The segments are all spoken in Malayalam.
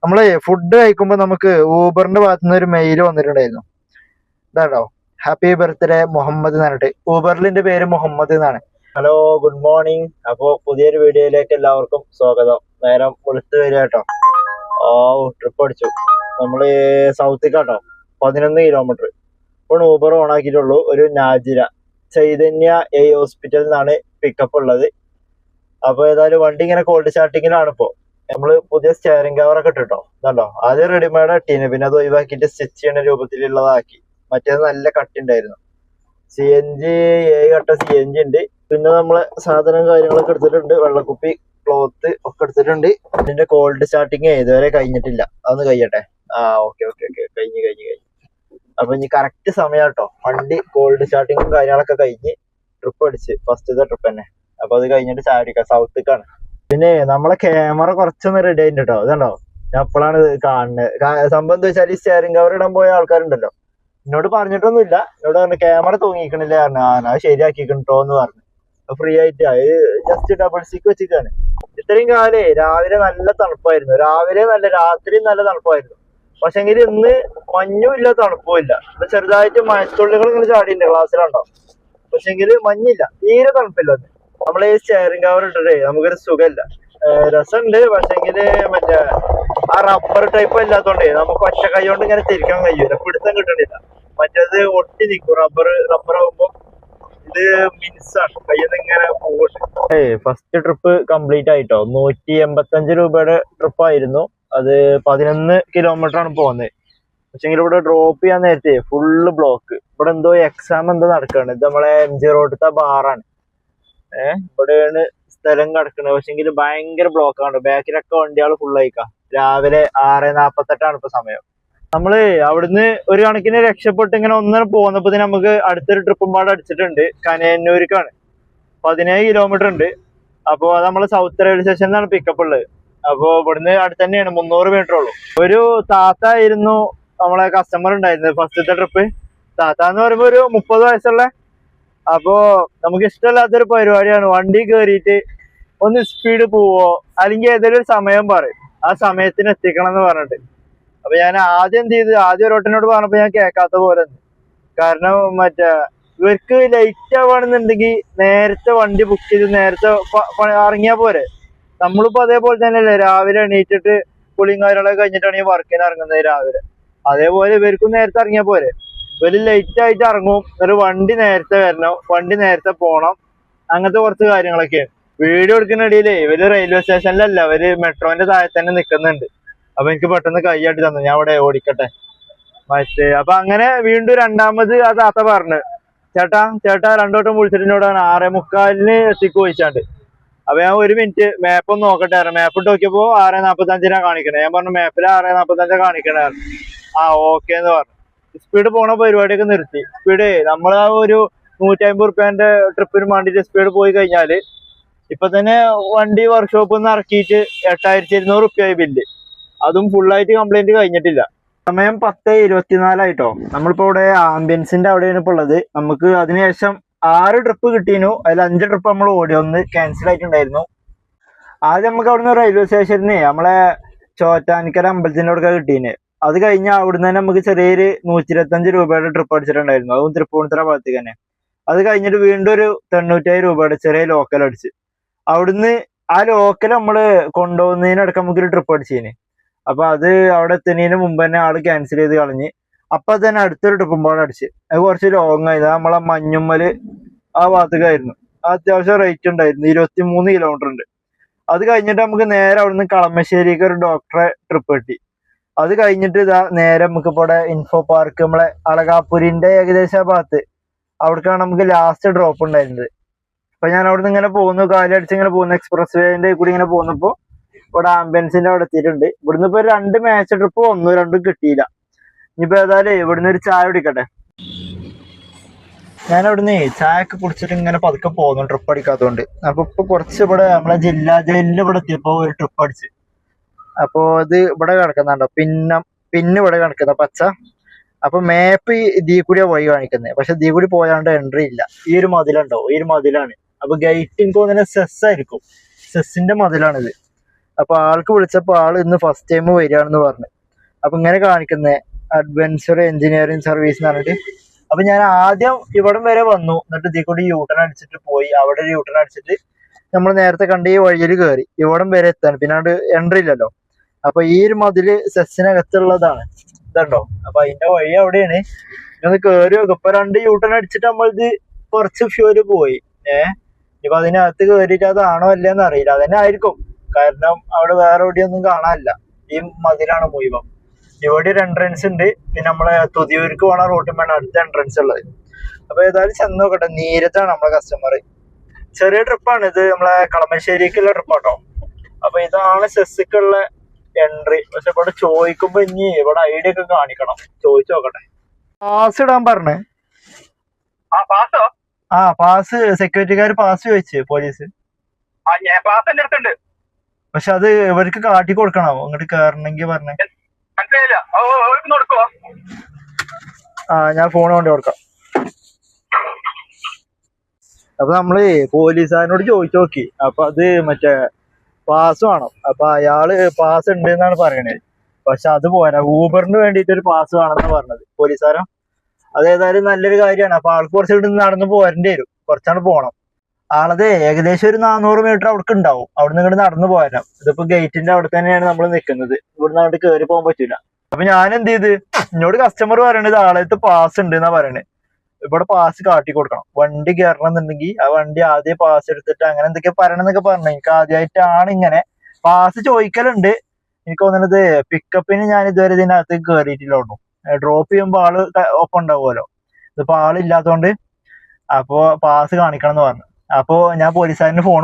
നമ്മള് ഫുഡ് കഴിക്കുമ്പോ നമുക്ക് ഊബറിന്റെ ഭാഗത്തു നിന്ന് ഒരു മെയിൽ വന്നിട്ടുണ്ടായിരുന്നു. ഇതാണോ, ഹാപ്പി ബർത്ത്ഡേ മുഹമ്മദ് എന്ന് പറഞ്ഞിട്ട്. ഊബറിലിന്റെ പേര് മുഹമ്മദ് എന്നാണ്. Hello, good morning. അപ്പോ പുതിയൊരു വീഡിയോയിലേക്ക് എല്ലാവർക്കും സ്വാഗതം. നേരം വെളുത്ത് വരിക കേട്ടോ. ട്രിപ്പ് അടിച്ചു നമ്മള് സൗത്തിക്കാട്ടോ, 11 കിലോമീറ്റർ. ഇപ്പോൾ ഊബർ ഓൺ ആക്കിയിട്ടുള്ളൂ. ഒരു നാജിര ചൈതന്യ എ ഹോസ്പിറ്റലിൽ നിന്നാണ് പിക്കപ്പ് ഉള്ളത്. അപ്പൊ ഏതായാലും വണ്ടി ഇങ്ങനെ കോൾഡ് സ്റ്റാർട്ടിങ്ങിലാണ്. ഇപ്പോ നമ്മള് പുതിയ സ്റ്റിയറിംഗ് കവർ ഒക്കെ ഇട്ടോ. ഇതുണ്ടോ, ആദ്യം റെഡിമെയ്ഡ് ഇട്ടീന്, പിന്നെ അത് ഒഴിവാക്കിയിട്ട് സ്റ്റിച്ച് ചെയ്യുന്ന രൂപത്തിലുള്ളതാക്കി. മറ്റേത് നല്ല കട്ടിണ്ടായിരുന്നു. CNG 7 കട്ട CNG ഉണ്ട്. പിന്നെ നമ്മളെ സാധനം കാര്യങ്ങളൊക്കെ എടുത്തിട്ടുണ്ട്. വെള്ളക്കുപ്പി, ക്ലോത്ത് ഒക്കെ എടുത്തിട്ടുണ്ട്. ഇതിന്റെ കോൾഡ് സ്റ്റാർട്ടിങ് ഇതുവരെ കഴിഞ്ഞിട്ടില്ല. അതൊന്ന് കഴിയട്ടെ. ഓക്കെ ഓക്കെ ഓക്കെ, കഴിഞ്ഞു. അപ്പൊ ഇനി കറക്റ്റ് സമയം കേട്ടോ. വണ്ടി കോൾഡ് സ്റ്റാർട്ടിങ്ങും കാര്യങ്ങളൊക്കെ കഴിഞ്ഞ് ട്രിപ്പ് അടിച്ച് ഫസ്റ്റത്തെ ട്രിപ്പ് തന്നെ. അപ്പൊ അത് കഴിഞ്ഞിട്ട് ചാടിക്കാം, സൗത്തേക്കാണ്. പിന്നെ നമ്മളെ ക്യാമറ കുറച്ചൊന്ന് റെഡി ആയിട്ട് കേട്ടോ. ഇതുണ്ടോ, ഞാൻ അപ്പോഴാണ് ഇത് കാണുന്നത്. സംഭവം എന്താ വെച്ചാൽ, ഈ സ്റ്റിയറിംഗ് കവർ ഇടാൻ പോയ ആൾക്കാരുണ്ടല്ലോ, എന്നോട് പറഞ്ഞിട്ടൊന്നുമില്ല. എന്നോട് പറഞ്ഞു ക്യാമറ തൂങ്ങിക്കണില്ല പറഞ്ഞു. അത് ശരിയാക്കിക്കണിട്ടോ എന്ന് പറഞ്ഞു. ഫ്രീ ആയിട്ട് അത് ജസ്റ്റ് ഡബിൾ സീക്ക് വെച്ചിട്ടാണ്. ഇത്രയും കാലേ രാവിലെ നല്ല തണുപ്പായിരുന്നു. രാവിലെ നല്ല, രാത്രി നല്ല തണുപ്പായിരുന്നു. പക്ഷെങ്കിൽ ഇന്ന് മഞ്ഞും ഇല്ല, തണുപ്പും ഇല്ല. ചെറുതായിട്ട് മഴത്തുള്ളികൾ ഇങ്ങനെ ചാടിയില്ല, ക്ലാസ്സിലുണ്ടോ. പക്ഷെങ്കിൽ മഞ്ഞില്ല, തീരെ തണുപ്പില്ല. നമ്മളെ ഈ സ്റ്റിയറിംഗ് കവർ ഇട്ടിട്ടേ നമുക്കൊരു സുഖമില്ല. രസമുണ്ട്, പക്ഷെങ്കില് മറ്റേ ആ റബ്ബർ ടൈപ്പ് ഇല്ലാത്തോണ്ടേ നമുക്ക് ഒറ്റ കൈ കൊണ്ട് ഇങ്ങനെ തിരിക്കാൻ കഴിയൂല, പിടുത്തം കിട്ടണില്ല. മറ്റേത് ഒട്ടി നിൽക്കും. റബ്ബർ ആകുമ്പോ ഇത് മിൻസാണ്, കയ്യിൽ നിന്ന് ഇങ്ങനെ പോകട്ടെ. ഫസ്റ്റ് ട്രിപ്പ് കംപ്ലീറ്റ് ആയിട്ടോ. 185 രൂപയുടെ ട്രിപ്പായിരുന്നു. അത് 11 കിലോമീറ്റർ ആണ് പോകുന്നത്. പക്ഷെങ്കിൽ ഇവിടെ ഡ്രോപ്പ് ചെയ്യാൻ നേരത്തെ ഫുള്ള് ബ്ലോക്ക്. ഇവിടെ എന്തോ എക്സാം എന്തോ നടക്കുകയാണ്. ഇത് നമ്മളെ MG റോഡത്തെ ബാറാണ്. ഇവിടെയാണ് സ്ഥലം കിടക്കുന്നത്. പക്ഷെങ്കിൽ ഭയങ്കര ബ്ലോക്കാണ്. ബാക്കിലൊക്കെ വണ്ടികൾ ഫുള്ളായിക്കാം. രാവിലെ 6:48 ഇപ്പൊ സമയം. നമ്മള് അവിടുന്ന് ഒരു കണക്കിന് രക്ഷപ്പെട്ട് ഇങ്ങനെ ഒന്നിനെ പോന്നപ്പോ നമുക്ക് അടുത്തൊരു ട്രിപ്പും പാട് അടിച്ചിട്ടുണ്ട്. കനയന്നൂരിക്കാണ്, 17 കിലോമീറ്റർ ഉണ്ട്. അപ്പൊ അത് നമ്മള് സൗത്ത് റെയിൽവേ സ്റ്റേഷനിലാണ് പിക്കപ്പ് ഉള്ളത്. അപ്പൊ ഇവിടുന്ന് അടുത്ത് തന്നെയാണ്, 300 മീറ്റർ ഉള്ളൂ. ഒരു താത്ത ആയിരുന്നു നമ്മളെ കസ്റ്റമർ ഉണ്ടായിരുന്നത് ഫസ്റ്റത്തെ ട്രിപ്പ്. താത്ത എന്ന് പറയുമ്പോ ഒരു 30 വയസ്സുള്ള. അപ്പോ നമുക്ക് ഇഷ്ടമല്ലാത്തൊരു പരിപാടിയാണ്. വണ്ടി കയറിയിട്ട് ഒന്ന് സ്പീഡ് പോവോ, അല്ലെങ്കിൽ ഏതെങ്കിലും ഒരു സമയം പറയും, ആ സമയത്തിന് എത്തിക്കണം എന്ന് പറഞ്ഞിട്ട്. അപ്പൊ ഞാൻ ആദ്യം എന്ത് ചെയ്ത്, ആദ്യം റോട്ടിനോട് പറഞ്ഞപ്പോ ഞാൻ കേൾക്കാത്ത പോലെ. കാരണം മറ്റേ ഇവർക്ക് ലൈറ്റ് ആവുകയാണെന്നുണ്ടെങ്കിൽ നേരത്തെ വണ്ടി ബുക്ക് ചെയ്ത് നേരത്തെ ഇറങ്ങിയാ പോരെ. നമ്മളിപ്പോ അതേപോലെ തന്നെയല്ലേ, രാവിലെ എണീറ്റിട്ട് കുളിയും കാര്യങ്ങളൊക്കെ കഴിഞ്ഞിട്ടാണ് ഈ വർക്കിന് ഇറങ്ങുന്നത് രാവിലെ. അതേപോലെ ഇവർക്കും നേരത്തെ ഇറങ്ങിയാ പോരെ. ഇവര് ലേറ്റ് ആയിട്ട് ഇറങ്ങും, ഒരു വണ്ടി നേരത്തെ വരണം, വണ്ടി നേരത്തെ പോണം, അങ്ങനത്തെ കുറച്ച് കാര്യങ്ങളൊക്കെയാണ്. വീഡിയോ എടുക്കുന്ന ഇടയിലേ ഇവര് റെയിൽവേ സ്റ്റേഷനിലല്ല, ഇവര് മെട്രോന്റെ താഴെ തന്നെ നിൽക്കുന്നുണ്ട്. അപ്പൊ എനിക്ക് പെട്ടെന്ന് കൈയാട്ടി തന്നു, ഞാൻ അവിടെ ഓടിക്കട്ടെ അപ്പൊ അങ്ങനെ വീണ്ടും രണ്ടാമത് ആ താത്ത പറഞ്ഞു, ചേട്ടാ 2 വട്ടം വിളിച്ചിട്ടിനോടാണ് 6:45 എത്തിക്കു ചോദിച്ചാണ്ട്. അപ്പൊ ഞാൻ 1 മിനിറ്റ് മാപ്പ് ഒന്ന് നോക്കട്ടെ. മാപ്പ് ഇട്ട് നോക്കിയപ്പോ 6:45 കാണിക്കണേ. ഞാൻ പറഞ്ഞു മാപ്പിൽ 6:45 കാണിക്കണേ. ഓക്കെ എന്ന് പറഞ്ഞു. സ്പീഡ് പോണ പരിപാടിയൊക്കെ നിർത്തി. സ്പീഡ് നമ്മളാ ഒരു 150 റുപ്യന്റെ ട്രിപ്പിന് വേണ്ടിട്ട് സ്പീഡ് പോയി കഴിഞ്ഞാല് ഇപ്പൊ തന്നെ വണ്ടി വർക്ക്ഷോപ്പിൽ നിന്ന് ഇറക്കിയിട്ട് 8200 റുപ്യായി ബില്ല്. അതും ഫുള്ളായിട്ട് കംപ്ലൈന്റ് കഴിഞ്ഞിട്ടില്ല. സമയം 10:24 ആയിട്ടോ. നമ്മളിപ്പോ ഇവിടെ ആംബിയൻസിന്റെ അവിടെയാണ് ഇപ്പൊ ഉള്ളത്. നമുക്ക് അതിനുശേഷം 6 ട്രിപ്പ് കിട്ടീനു. അതിൽ 5 ട്രിപ്പ് നമ്മൾ ഓടി, 1 ക്യാൻസൽ ആയിട്ടുണ്ടായിരുന്നു. ആദ്യം നമുക്ക് അവിടുന്ന് റെയിൽവേ സ്റ്റേഷനിൽ നമ്മളെ ചോറ്റാനിക്കര അമ്പലത്തിന്റെ അവിടെ കിട്ടീന്. അത് കഴിഞ്ഞാൽ അവിടുന്ന് തന്നെ നമുക്ക് ചെറിയൊരു 125 രൂപയുടെ ട്രിപ്പ് അടിച്ചിട്ടുണ്ടായിരുന്നു. അതും തൃപ്പൂണിത്തുറ ഭാഗത്തേക്ക് തന്നെ. അത് കഴിഞ്ഞിട്ട് വീണ്ടും ഒരു 97 രൂപയുടെ ചെറിയ ലോക്കൽ അടിച്ച്. അവിടുന്ന് ആ ലോക്കൽ നമ്മള് കൊണ്ടുപോകുന്നതിനടക്കം നമുക്കൊരു ട്രിപ്പ് അടിച്ചേന്. അപ്പൊ അത് അവിടെ എത്തുന്നതിന് മുമ്പ് തന്നെ ആള് ക്യാൻസൽ ചെയ്ത് കളഞ്ഞ്. അപ്പൊ തന്നെ അടുത്തൊരു ട്രിപ്പും പാടെ അടിച്ച്. അത് കുറച്ച് ലോങ് ആയത്, നമ്മളെ മഞ്ഞുമ്മല് ആ ഭാഗത്തേക്കായിരുന്നു. അത്യാവശ്യം റേറ്റ് ഉണ്ടായിരുന്നു, 23 കിലോമീറ്റർ ഉണ്ട്. അത് കഴിഞ്ഞിട്ട് നമുക്ക് നേരെ അവിടുന്ന് കളമശ്ശേരിക്ക് ഒരു ഡോക്ടറെ ട്രിപ്പ് കിട്ടി. അത് കഴിഞ്ഞിട്ട് ഇതാ നേരെ നമുക്ക് ഇപ്പോൾ ഇവിടെ ഇൻഫോ പാർക്ക്, നമ്മളെ അളകാപുരിന്റെ ഏകദേശം ഭാഗത്ത് അവിടേക്കാണ് നമുക്ക് ലാസ്റ്റ് ഡ്രോപ്പ് ഉണ്ടായിരുന്നത്. അപ്പൊ ഞാൻ അവിടുന്ന് ഇങ്ങനെ പോകുന്നു, കാലടിച്ച് ഇങ്ങനെ പോകുന്നു, എക്സ്പ്രസ് വേന്റെ കൂടി ഇങ്ങനെ പോകുന്നപ്പോ ഇവിടെ ആംബുലൻസിന്റെ അവിടെ എത്തിയിട്ടുണ്ട്. ഇവിടുന്ന് ഇപ്പൊ 2 മാച്ച് ട്രിപ്പ് 1, 2 കിട്ടിയില്ല. ഇനിയിപ്പോ ഏതായാലും ഇവിടുന്ന് ഒരു ചായ കുടിക്കട്ടെ. ഞാൻ അവിടുന്ന് ചായ ഒക്കെ കുടിച്ചിട്ട് ഇങ്ങനെ പതുക്കെ പോകുന്നു, ട്രിപ്പ് അടിക്കാത്തതുകൊണ്ട്. അപ്പൊ ഇപ്പൊ കുറച്ച് ഇവിടെ നമ്മളെ ജില്ലാ ജയിലിൽ ഇവിടെ എത്തിയപ്പോ ഒരു ട്രിപ്പ് അടിച്ച്. അപ്പൊ ഇത് ഇവിടെ കിടക്കുന്നുണ്ടോ, പിന്നെ ഇവിടെ കിടക്കുന്ന പച്ച. അപ്പൊ മാപ്പ് ഇതിൽ കൂടിയാ വഴി കാണിക്കുന്നത്. പക്ഷെ ഇതിൽ കൂടി പോയാണ്ട് എൻട്രി ഇല്ല. ഈ ഒരു മതിലുണ്ടോ, ഈ ഒരു മതിലാണ്. അപ്പൊ ഗേറ്റ് എനിക്ക് തോന്നുന്നത് സെസ് ആയിരിക്കും, സെസ്സിന്റെ മതിലാണിത്. അപ്പൊ ആൾക്ക് വിളിച്ചപ്പോ ആള് ഇന്ന് ഫസ്റ്റ് ടൈം വരികയാണെന്ന് പറഞ്ഞു. അപ്പൊ ഇങ്ങനെ കാണിക്കുന്നത് അഡ്വഞ്ചർ എഞ്ചിനീയറിംഗ് സർവീസ് എന്ന് പറഞ്ഞിട്ട്. അപ്പൊ ഞാൻ ആദ്യം ഇവിടം വരെ വന്നു, എന്നിട്ട് ഇതിൽ കൂടി യൂട്ടേൺ അടിച്ചിട്ട് പോയി, അവിടെ ഒരു യൂട്ടേൺ അടിച്ചിട്ട് നമ്മൾ നേരത്തെ കണ്ട ഈ വഴിയിൽ കയറി ഇവിടം വരെ എത്താണ്. പിന്നെ അവിടെ എൻട്രി ഇല്ലല്ലോ. അപ്പൊ ഈ ഒരു മതില് സെസ്സിനകത്തുള്ളതാണ്, ഇതുണ്ടോ. അപ്പൊ അതിന്റെ വഴി അവിടെയാണ്. ഇതൊന്ന് കയറി നോക്കും. ഇപ്പൊ 2 യൂട്ടേൺ അടിച്ചിട്ട് നമ്മളിത് കുറച്ച് ഫ്യൂര് പോയി. ഇപ്പൊ അതിനകത്ത് കയറിയിട്ട് അതാണോ അല്ലേന്ന് അറിയില്ല. അതന്നെ ആയിരിക്കും, കാരണം അവിടെ വേറെ എവിടെയൊന്നും കാണാനില്ല. ഈ മതിലാണ് മുഴുവൻ. ഇവിടെ ഒരു എൻട്രൻസ് ഉണ്ട്, പിന്നെ നമ്മളെ തുതിയൂർക്ക് പോണ റൂട്ടിൽ വേണം അടുത്ത എൻട്രൻസ് ഉള്ളത്. അപ്പൊ ഏതായാലും ചെന്ന് നോക്കട്ടെ. നീരജാണ് നമ്മളെ കസ്റ്റമർ. ചെറിയ ട്രിപ്പാണ് ഇത്, നമ്മളെ കളമശ്ശേരിക്കുള്ള ട്രിപ്പാട്ടോ. അപ്പൊ ഇതാണ് സെസ്സിക്കുള്ള എൻട്രി. പക്ഷെ ഇവിടെ ചോദിക്കുമ്പോ ഇനി ഇവിടെ ഐഡിയ ഒക്കെ കാണിക്കണം. ചോദിച്ചു നോക്കട്ടെ. പാസ് ഇടാൻ പറഞ്ഞേ. പാസ് സെക്യൂരിറ്റിക്കാര് പാസ് ചോദിച്ചു പോലീസ്. പക്ഷെ അത് ഇവർക്ക് കാട്ടി കൊടുക്കണോ ഇങ്ങോട്ട് കേറണമെങ്കിൽ പറഞ്ഞേ. ഞാൻ ഫോൺ കൊണ്ട് കൊടുക്കാം. അപ്പൊ നമ്മള് പോലീസുകാരനോട് ചോദിച്ചു നോക്കി. അപ്പൊ അത് മറ്റേ പാസ് വേണം. അപ്പൊ അയാള് പാസ് ഉണ്ട് എന്നാണ് പറയണത്. പക്ഷെ അത് പോരാ, ഊബറിന് വേണ്ടിയിട്ട് ഒരു പാസ് വേണമെന്ന് പറഞ്ഞത് പോലീസുകാരൻ. അതേതായാലും നല്ലൊരു കാര്യമാണ്. അപ്പൊ ആൾക്ക് കുറച്ച് ഇവിടെ നടന്ന് പോരേണ്ടി വരും, കുറച്ചാണ് പോകണം. ആളത് ഏകദേശം ഒരു 400 മീറ്റർ അവിടെ ഉണ്ടാവും. അവിടുന്ന് ഇങ്ങോട്ട് നടന്നു പോരാം. ഇതിപ്പോ ഗേറ്റിന്റെ അവിടെ തന്നെയാണ് നമ്മൾ നിൽക്കുന്നത്. ഇവിടുന്ന് അങ്ങോട്ട് കയറി പോകാൻ പറ്റില്ല. അപ്പൊ ഞാൻ എന്ത് ചെയ്ത്, എന്നോട് കസ്റ്റമർ പറയണത് ആളത്ത് പാസ് ഉണ്ട് എന്നാ പറയണേ. ഇവിടെ പാസ് കാട്ടി കൊടുക്കണം. വണ്ടി കയറണം എന്നുണ്ടെങ്കിൽ ആ വണ്ടി ആദ്യം പാസ് എടുത്തിട്ട് അങ്ങനെ എന്തൊക്കെ പറയണമെന്നൊക്കെ പറഞ്ഞു. എനിക്ക് ആദ്യമായിട്ടാണ് ഇങ്ങനെ പാസ് ചോദിക്കലുണ്ട്. എനിക്ക് തോന്നുന്നത് പിക്കപ്പിന് ഞാൻ ഇതുവരെ ഇതിനകത്ത് കയറിയിട്ടില്ലോണ്ടു. ഡ്രോപ്പ് ചെയ്യുമ്പോൾ ആള് ഒപ്പം ഉണ്ടാവുമല്ലോ. ഇതിപ്പോ ആളില്ലാത്തോണ്ട് അപ്പോ പാസ് കാണിക്കണം എന്ന് പറഞ്ഞു. അപ്പോ ഞാൻ പോലീസുകാരന് ഫോൺ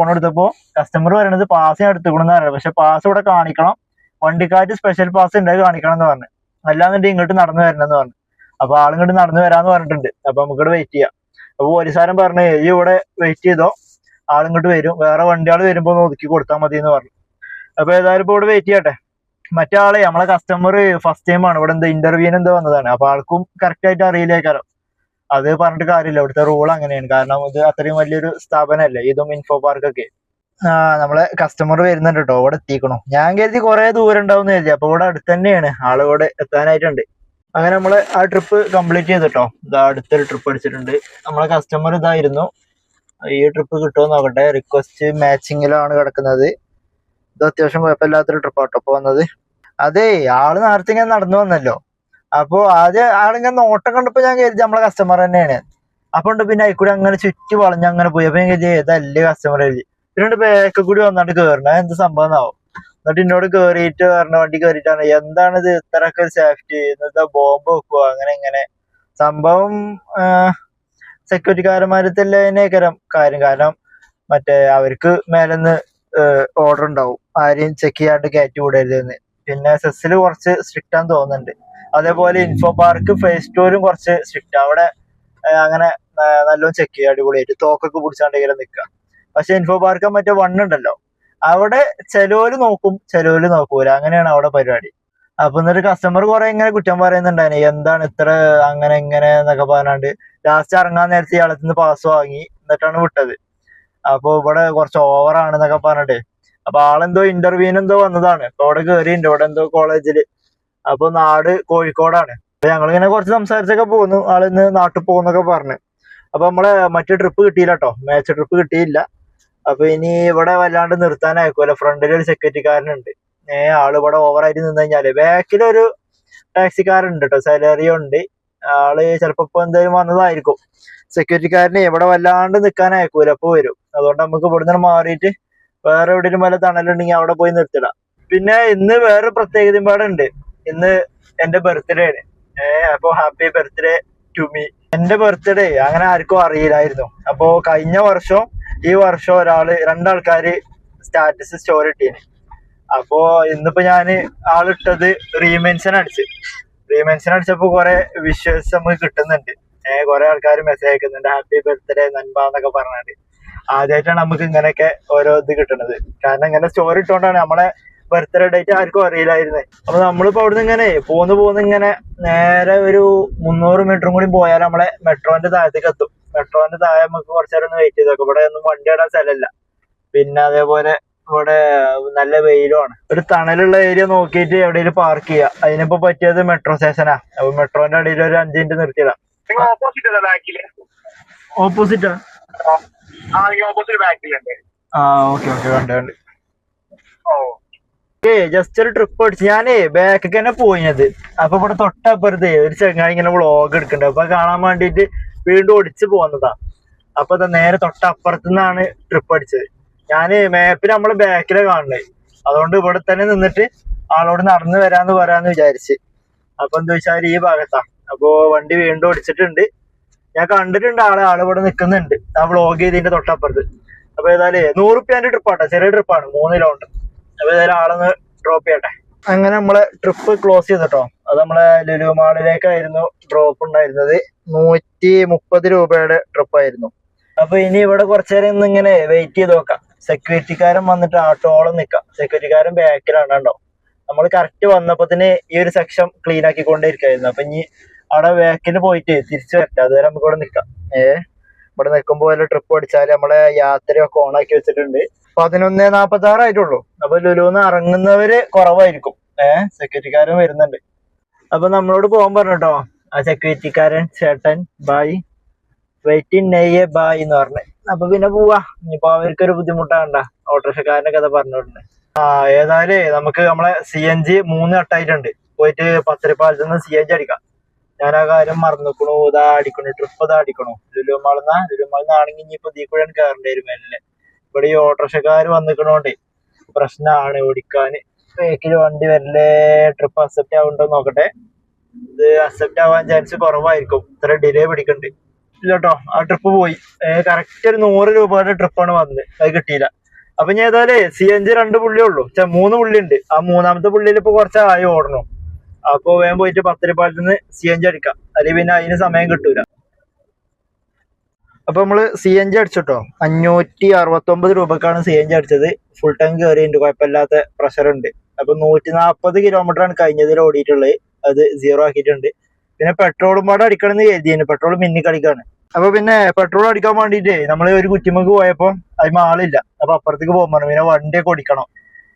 കൊടുത്തപ്പോ കസ്റ്റമർ പറയണത് പാസ് ഞാൻ എടുത്തുകൊണ്ടെന്ന് പറയുന്നത്. പക്ഷെ പാസ് ഇവിടെ കാണിക്കണം, വണ്ടിക്കാർക്ക് സ്പെഷ്യൽ പാസ് ഉണ്ടായി കാണിക്കണം എന്ന് പറഞ്ഞു. അല്ലാന്നുണ്ടെങ്കിൽ ഇങ്ങോട്ട് നടന്നു വരണമെന്ന് പറഞ്ഞു. അപ്പൊ ആളിങ്ങോട്ട് നടന്നു വരാന്ന് പറഞ്ഞിട്ടുണ്ട്. അപ്പൊ നമുക്കിവിടെ വെയിറ്റ് ചെയ്യാം. അപ്പൊ പോലീസുകാരൻ പറഞ്ഞു ഈ ഇവിടെ വെയിറ്റ് ചെയ്തോ, ആളിങ്ങോട്ട് വരും, വേറെ വണ്ടികൾ വരുമ്പോ ഒന്ന് ഒതുക്കി കൊടുത്താൽ മതി എന്ന് പറഞ്ഞു. അപ്പൊ ഏതായാലും ഇപ്പൊ ഇവിടെ വെയിറ്റ് ചെയ്യട്ടെ. മറ്റേ ആളെ നമ്മളെ കസ്റ്റമർ ഫസ്റ്റ് ടൈം ആണ് ഇവിടെ, ഇന്റർവ്യൂവിന് എന്തോ വന്നതാണ്. അപ്പൊ ആൾക്കും കറക്റ്റ് ആയിട്ട് അറിയില്ലേക്കാരം. അത് പറഞ്ഞിട്ട് കാര്യമില്ല, ഇവിടുത്തെ റൂൾ അങ്ങനെയാണ്. കാരണം ഇത് അത്രയും വലിയൊരു സ്ഥാപനമല്ലേ ഇതും ഇൻഫോ പാർക്കൊക്കെ. നമ്മളെ കസ്റ്റമർ വരുന്നുണ്ട് കേട്ടോ. ഇവിടെ എത്തിക്കണോ. ഞാൻ കരുതി കുറെ ദൂരം ഉണ്ടാവും എന്ന് കരുതി. അപ്പൊ ഇവിടെ അടുത്ത് തന്നെയാണ്, ആളിവിടെ എത്താനായിട്ടുണ്ട്. അങ്ങനെ നമ്മള് ആ ട്രിപ്പ് കംപ്ലീറ്റ് ചെയ്തിട്ടോ. ഇതാ അടുത്തൊരു ട്രിപ്പ് അടിച്ചിട്ടുണ്ട്. നമ്മളെ കസ്റ്റമർ ഇതായിരുന്നു. ഈ ട്രിപ്പ് കിട്ടുമോ നോക്കട്ടെ. റിക്വസ്റ്റ് മാച്ചിങ്ങിലാണ് കിടക്കുന്നത്. ഇത് അത്യാവശ്യം കുഴപ്പമില്ലാത്തൊരു ട്രിപ്പാട്ടോ ഇപ്പൊ വന്നത്. അതെ, ആള് നേരത്തെ ഇങ്ങനെ നടന്നു വന്നല്ലോ. അപ്പൊ ആദ്യം ആളിങ്ങനെ നോട്ടം കണ്ടപ്പോ ഞാൻ കരുതി നമ്മളെ കസ്റ്റമർ തന്നെയാണ്. അപ്പൊ ഉണ്ട് പിന്നെ അതിൽക്കൂടി അങ്ങനെ ചുറ്റി വളഞ്ഞ് അങ്ങനെ പോയി. അപ്പൊ ഞാൻ കരുതി ഏതല്ലേ കസ്റ്റമർ എഴുതി. പിന്നെ ബാക്ക് കൂടി വന്നാണ്ട് കയറണ എന്ത് സംഭവം എന്നാവും. എന്നിട്ട് എന്നോട് കേറിയിട്ട് പറഞ്ഞ വണ്ടി കയറിയിട്ടാണ് എന്താണിത് ഇത്രയൊക്കെ സേഫ്റ്റി, ഇന്നത്തെ ബോംബ് വെക്കുക അങ്ങനെ ഇങ്ങനെ സംഭവം. സെക്യൂരിറ്റിക്കാരന്മാരത്തല്ലേനേക്കരം കാര്യം. കാരണം മറ്റേ അവർക്ക് മേലെന്ന് ഓർഡർ ഉണ്ടാവും ആരെയും ചെക്ക് ചെയ്യാണ്ട് കയറ്റി വിടരുതെന്ന്. പിന്നെ സെസ്സിൽ കുറച്ച് സ്ട്രിക്റ്റ് ആണെന്ന് തോന്നുന്നുണ്ട്. അതേപോലെ ഇൻഫോ പാർക്ക് ഫേസ് 2 കുറച്ച് സ്ട്രിക്റ്റ്. അവിടെ അങ്ങനെ നല്ലോണം ചെക്ക് ചെയ്യുക, അടിപൊളിയായിട്ട് തോക്കൊക്കെ പിടിച്ചാണ്ടെങ്കിലും നിൽക്കുക. പക്ഷെ ഇൻഫോ പാർക്ക് മറ്റേ 1 ഉണ്ടല്ലോ, അവിടെ ചിലവര് നോക്കും ചിലവര് നോക്കൂല, അങ്ങനെയാണ് അവിടെ പരിപാടി. അപ്പൊ എന്നിട്ട് കസ്റ്റമർ കുറെ ഇങ്ങനെ കുറ്റം പറയുന്നുണ്ടായിരുന്നു, എന്താണ് ഇത്ര അങ്ങനെ ഇങ്ങനെ എന്നൊക്കെ പറഞ്ഞാണ്ട്. ലാസ്റ്റ് ഇറങ്ങാൻ നേരത്തെ ഇയാളത്തുനിന്ന് പാസ് വാങ്ങി എന്നിട്ടാണ് വിട്ടത്. അപ്പൊ ഇവിടെ കുറച്ച് ഓവറാണെന്നൊക്കെ പറഞ്ഞിട്ട്. അപ്പൊ ആളെന്തോ ഇന്റർവ്യൂവിന് എന്തോ വന്നതാണ്. അപ്പൊ അവിടെ കയറിയിട്ടുണ്ട് ഇവിടെ എന്തോ കോളേജില്. അപ്പൊ നാട് കോഴിക്കോടാണ്. അപ്പൊ ഞങ്ങളിങ്ങനെ കുറച്ച് സംസാരിച്ചൊക്കെ പോന്നു. ആളിന്ന് നാട്ടിൽ പോകുന്നൊക്കെ പറഞ്ഞു. അപ്പൊ നമ്മളെ മറ്റേ ട്രിപ്പ് കിട്ടിയില്ല കേട്ടോ, മാച്ച് ട്രിപ്പ് കിട്ടിയില്ല. അപ്പൊ ഇനി ഇവിടെ വല്ലാണ്ട് നിർത്താനായിരിക്കുമല്ലോ. ഫ്രണ്ടിൽ ഒരു സെക്യൂരിറ്റിക്കാരനുണ്ട്. ആള് ഇവിടെ ഓവറായിട്ട് നിന്ന് കഴിഞ്ഞാല് ബാക്കിലൊരു ടാക്സിക്കാരുണ്ട് കേട്ടോ, സാലറി ഉണ്ട്. ആള് ചിലപ്പോ ഇപ്പൊ എന്തായാലും വന്നതായിരിക്കും. സെക്യൂരിറ്റിക്കാരനെ ഇവിടെ വല്ലാണ്ട് നിൽക്കാൻ അയക്കൂല, അപ്പൊ വരും. അതുകൊണ്ട് നമുക്ക് ഇവിടുന്ന് മാറിയിട്ട് വേറെ എവിടെയും വല്ല തണലുണ്ടെങ്കിൽ അവിടെ പോയി നിർത്തിടാം. പിന്നെ ഇന്ന് വേറെ പ്രത്യേകതയും പാടുണ്ട്. ഇന്ന് എന്റെ ബർത്ത്ഡേ ആണ്. അപ്പൊ ഹാപ്പി ബർത്ത്ഡേ ടു മീ. എന്റെ ബർത്ത്ഡേ അങ്ങനെ ആർക്കും അറിയില്ലായിരുന്നു. അപ്പൊ കഴിഞ്ഞ വർഷം ഈ വർഷം രണ്ടാൾക്കാര് സ്റ്റാറ്റസ് സ്റ്റോറി ഇട്ടീന്. അപ്പോ ഇന്നിപ്പോ ഞാന് ആളിട്ടത് റീമെൻഷൻ അടിച്ചപ്പോ കുറെ വിഷ്വൽസ് നമുക്ക് കിട്ടുന്നുണ്ട്. കുറെ ആൾക്കാർ മെസ്സേജ് അയക്കുന്നുണ്ട് ഹാപ്പി ബർത്ത്ഡേ നൻപ എന്നൊക്കെ പറഞ്ഞിട്ട്. ആദ്യമായിട്ടാണ് നമുക്ക് ഇങ്ങനെയൊക്കെ ഓരോ ഇത് കിട്ടുന്നത്. കാരണം ഇങ്ങനെ സ്റ്റോറി ഇട്ടുകൊണ്ടാണ് നമ്മളെ ബർത്ത്ഡേ ഡേറ്റ് ആർക്കും അറിയില്ലായിരുന്നേ. അപ്പൊ നമ്മളിപ്പോ അവിടുന്ന് ഇങ്ങനെ പോന്ന് ഇങ്ങനെ നേരെ ഒരു 300 മീറ്ററും കൂടി പോയാൽ നമ്മളെ മെട്രോന്റെ താഴത്തേക്ക് എത്തും. മെട്രോന്റെ താഴെ നമുക്ക് കുറച്ചു നേരം ഒന്ന് വെയിറ്റ് ചെയ്ത് നോക്കാം. ഇവിടെ ഒന്നും വണ്ടി ഇടാൻ സ്ഥലമില്ല. പിന്നെ അതേപോലെ ഇവിടെ നല്ല വെയിലുമാണ്. ഒരു തണലുള്ള ഏരിയ നോക്കിയിട്ട് എവിടെയെങ്കിലും പാർക്ക് ചെയ്യാം. അതിനിപ്പോ പറ്റിയത് മെട്രോ സ്റ്റേഷനാ. അപ്പൊ മെട്രോന്റെ അടിയിൽ ഒരു 5 മിനിറ്റ് നിർത്തിയതാ. ഓപ്പോസിറ്റാ? ആ ഓക്കെ ഓക്കെ, കണ്ട് കണ്ട്. ജസ്റ്റ് ഒരു ട്രിപ്പ് അടിച്ചു. ഞാനേ ബാക്കൊക്കെ തന്നെ പോയിത്. അപ്പൊ ഇവിടെ തൊട്ടപ്പുറത്ത് ഒരു ചെങ്ങായി ഇങ്ങനെ വ്ളോഗ് എടുക്കണ്ട്. അപ്പൊ കാണാൻ വേണ്ടിട്ട് വീണ്ടും ഓടിച്ചു പോകുന്നതാ. അപ്പൊ നേരെ തൊട്ടപ്പുറത്ത് നിന്നാണ് ട്രിപ്പ് അടിച്ചത്. ഞാന് മാപ്പിൽ നമ്മള് ബാക്കിലെ കാണുന്നത്. അതുകൊണ്ട് ഇവിടെ തന്നെ നിന്നിട്ട് ആളോട് നടന്നു വരാന്ന് പറയാന്ന് വിചാരിച്ച്. അപ്പൊ എന്താ വെച്ചാൽ ഈ ഭാഗത്താ. അപ്പൊ വണ്ടി വീണ്ടും ഓടിച്ചിട്ടുണ്ട്. ഞാൻ കണ്ടിട്ടുണ്ട് ആള് ഇവിടെ നിൽക്കുന്നുണ്ട് ആ വ്ളോഗ് ചെയ്തതിന്റെ തൊട്ടപ്പുറത്ത്. അപ്പൊ ഏതായാലും 100 റുപ്യാന്റെ ട്രിപ്പാട്ടെ, ചെറിയ ട്രിപ്പാണ്, 3 കിലോമീറ്റർ. അപ്പൊ ഏതായാലും ആളൊന്ന് ഡ്രോപ്പ് ചെയ്യട്ടെ. അങ്ങനെ നമ്മളെ ട്രിപ്പ് ക്ലോസ് ചെയ്തിട്ടോ. അത് നമ്മളെ ലുലു മാളിലേക്കായിരുന്നു ഡ്രോപ്പ് ഉണ്ടായിരുന്നത്. 130 രൂപയുടെ ട്രിപ്പായിരുന്നു. അപ്പൊ ഇനി ഇവിടെ കുറച്ചു നേരം ഇന്ന് ഇങ്ങനെ വെയിറ്റ് ചെയ്ത് നോക്കാം. സെക്യൂരിറ്റിക്കാരൻ വന്നിട്ട് ആട്ടോളം നിക്കാം. സെക്യൂരിറ്റിക്കാരൻ ബാക്കിലാണ് കേട്ടോ. നമ്മൾ കറക്റ്റ് വന്നപ്പോത്തിന് ഈ ഒരു സെക്ഷൻ ക്ലീൻ ആക്കിക്കൊണ്ടേയിരിക്കായിരുന്നു. അപ്പൊ ഇനി അവിടെ ബാക്കിന് പോയിട്ട് തിരിച്ചു വരട്ടെ. അതുവരെ നമുക്ക് ഇവിടെ നിക്കാം. ഇവിടെ നിൽക്കുമ്പോ വല്ല ട്രിപ്പ് അടിച്ചാല് നമ്മളെ യാത്രയൊക്കെ ഓണാക്കി വെച്ചിട്ടുണ്ട്. 11:46 ആയിട്ടുള്ളൂ. അപ്പൊ ലുലുന്ന് ഇറങ്ങുന്നവര് കുറവായിരിക്കും. സെക്യൂരിറ്റിക്കാരൻ വരുന്നുണ്ട്. അപ്പൊ നമ്മളോട് പോകാൻ പറഞ്ഞിട്ടോ ആ സെക്യൂരിറ്റിക്കാരൻ ചേട്ടൻ. ബായ്, വെയിറ്റിംഗ് നെയ്യേ ബായ് എന്ന് പറഞ്ഞു. അപ്പൊ പിന്നെ പോവാ. ഇനിയിപ്പോ അവർക്കൊരു ബുദ്ധിമുട്ടാണ്ട. ഓട്ടോറിക്ഷക്കാരന്റെ കഥ പറഞ്ഞിട്ടുണ്ട്. ഏതായാലും നമുക്ക് നമ്മളെ CNG 3 കട്ടായിട്ടുണ്ട്. പോയിട്ട് പത്തരപ്പാലത്ത് നിന്ന് CNG അടിക്കാം. ഞാൻ ആ കാര്യം മറന്നിക്കണു. ഇതാ അടിക്കണു, ട്രിപ്പ് ഇതാ അടിക്കണു. ലുലുമാളിന്നാണെങ്കിൽ ഇനിയിപ്പോ ദീ കൂടെ കയറേണ്ടി വരും അല്ലേ. ഇവിടെ ഈ ഓട്ടോറിക്ഷക്കാർ വന്നിക്കണോണ്ടേ പ്രശ്നമാണ് ഓടിക്കാന്. ബേക്കിൽ വണ്ടി വരല്ലേ. ട്രിപ്പ് അക്സെപ്റ്റ് ആവുന്നുണ്ടോ നോക്കട്ടെ. ഇത് അക്സെപ്റ്റ് ആവാൻ ചാൻസ് കുറവായിരിക്കും. ഇത്ര ഡിലേ പിടിക്കണ്ട്. ഇല്ല കേട്ടോ, ആ ട്രിപ്പ് പോയി. കറക്റ്റ് ഒരു 100 രൂപയുടെ ട്രിപ്പാണ് വന്നത്. അത് കിട്ടിയില്ല. അപ്പൊ ഞാൻ ഏതായാലും CNG 2 പുള്ളിയേ ഉള്ളൂ. 3 പുള്ളി ഉണ്ട്. ആ 3ാമത്തെ പുള്ളിയിൽ ഇപ്പൊ കുറച്ചായി ഓടണം. അപ്പൊ വേഗം പോയിട്ട് പത്തരപ്പാലത്ത് നിന്ന് CNG അടിക്കാം. അല്ലെങ്കിൽ പിന്നെ അതിന് സമയം കിട്ടൂല. അപ്പൊ നമ്മള് CNG അടിച്ചിട്ടോ. 569 രൂപക്കാണ് CNG അടിച്ചത്. ഫുൾ ടാങ്ക് കയറിയുണ്ട്, കുഴപ്പമില്ലാത്ത പ്രഷർ ഉണ്ട്. അപ്പൊ 140 കിലോമീറ്റർ ആണ് കഴിഞ്ഞതിൽ ഓടിയിട്ടുള്ളത്. അത് 0 ആക്കിയിട്ടുണ്ട്. പിന്നെ പെട്രോളും പാടെ അടിക്കണം എന്ന് കരുതിയാണ്. പെട്രോൾ മിന്നിക്കളിക്കാണ്. അപ്പൊ പിന്നെ പെട്രോൾ അടിക്കാൻ വേണ്ടിട്ടേ നമ്മള് ഒരു കുറ്റിമക്ക് പോയപ്പോ അതിന് ആളില്ല. അപ്പൊ അപ്പുറത്തേക്ക് പോകാൻ പറഞ്ഞു. പിന്നെ വണ്ടിയൊക്കെ ഓടിക്കണം.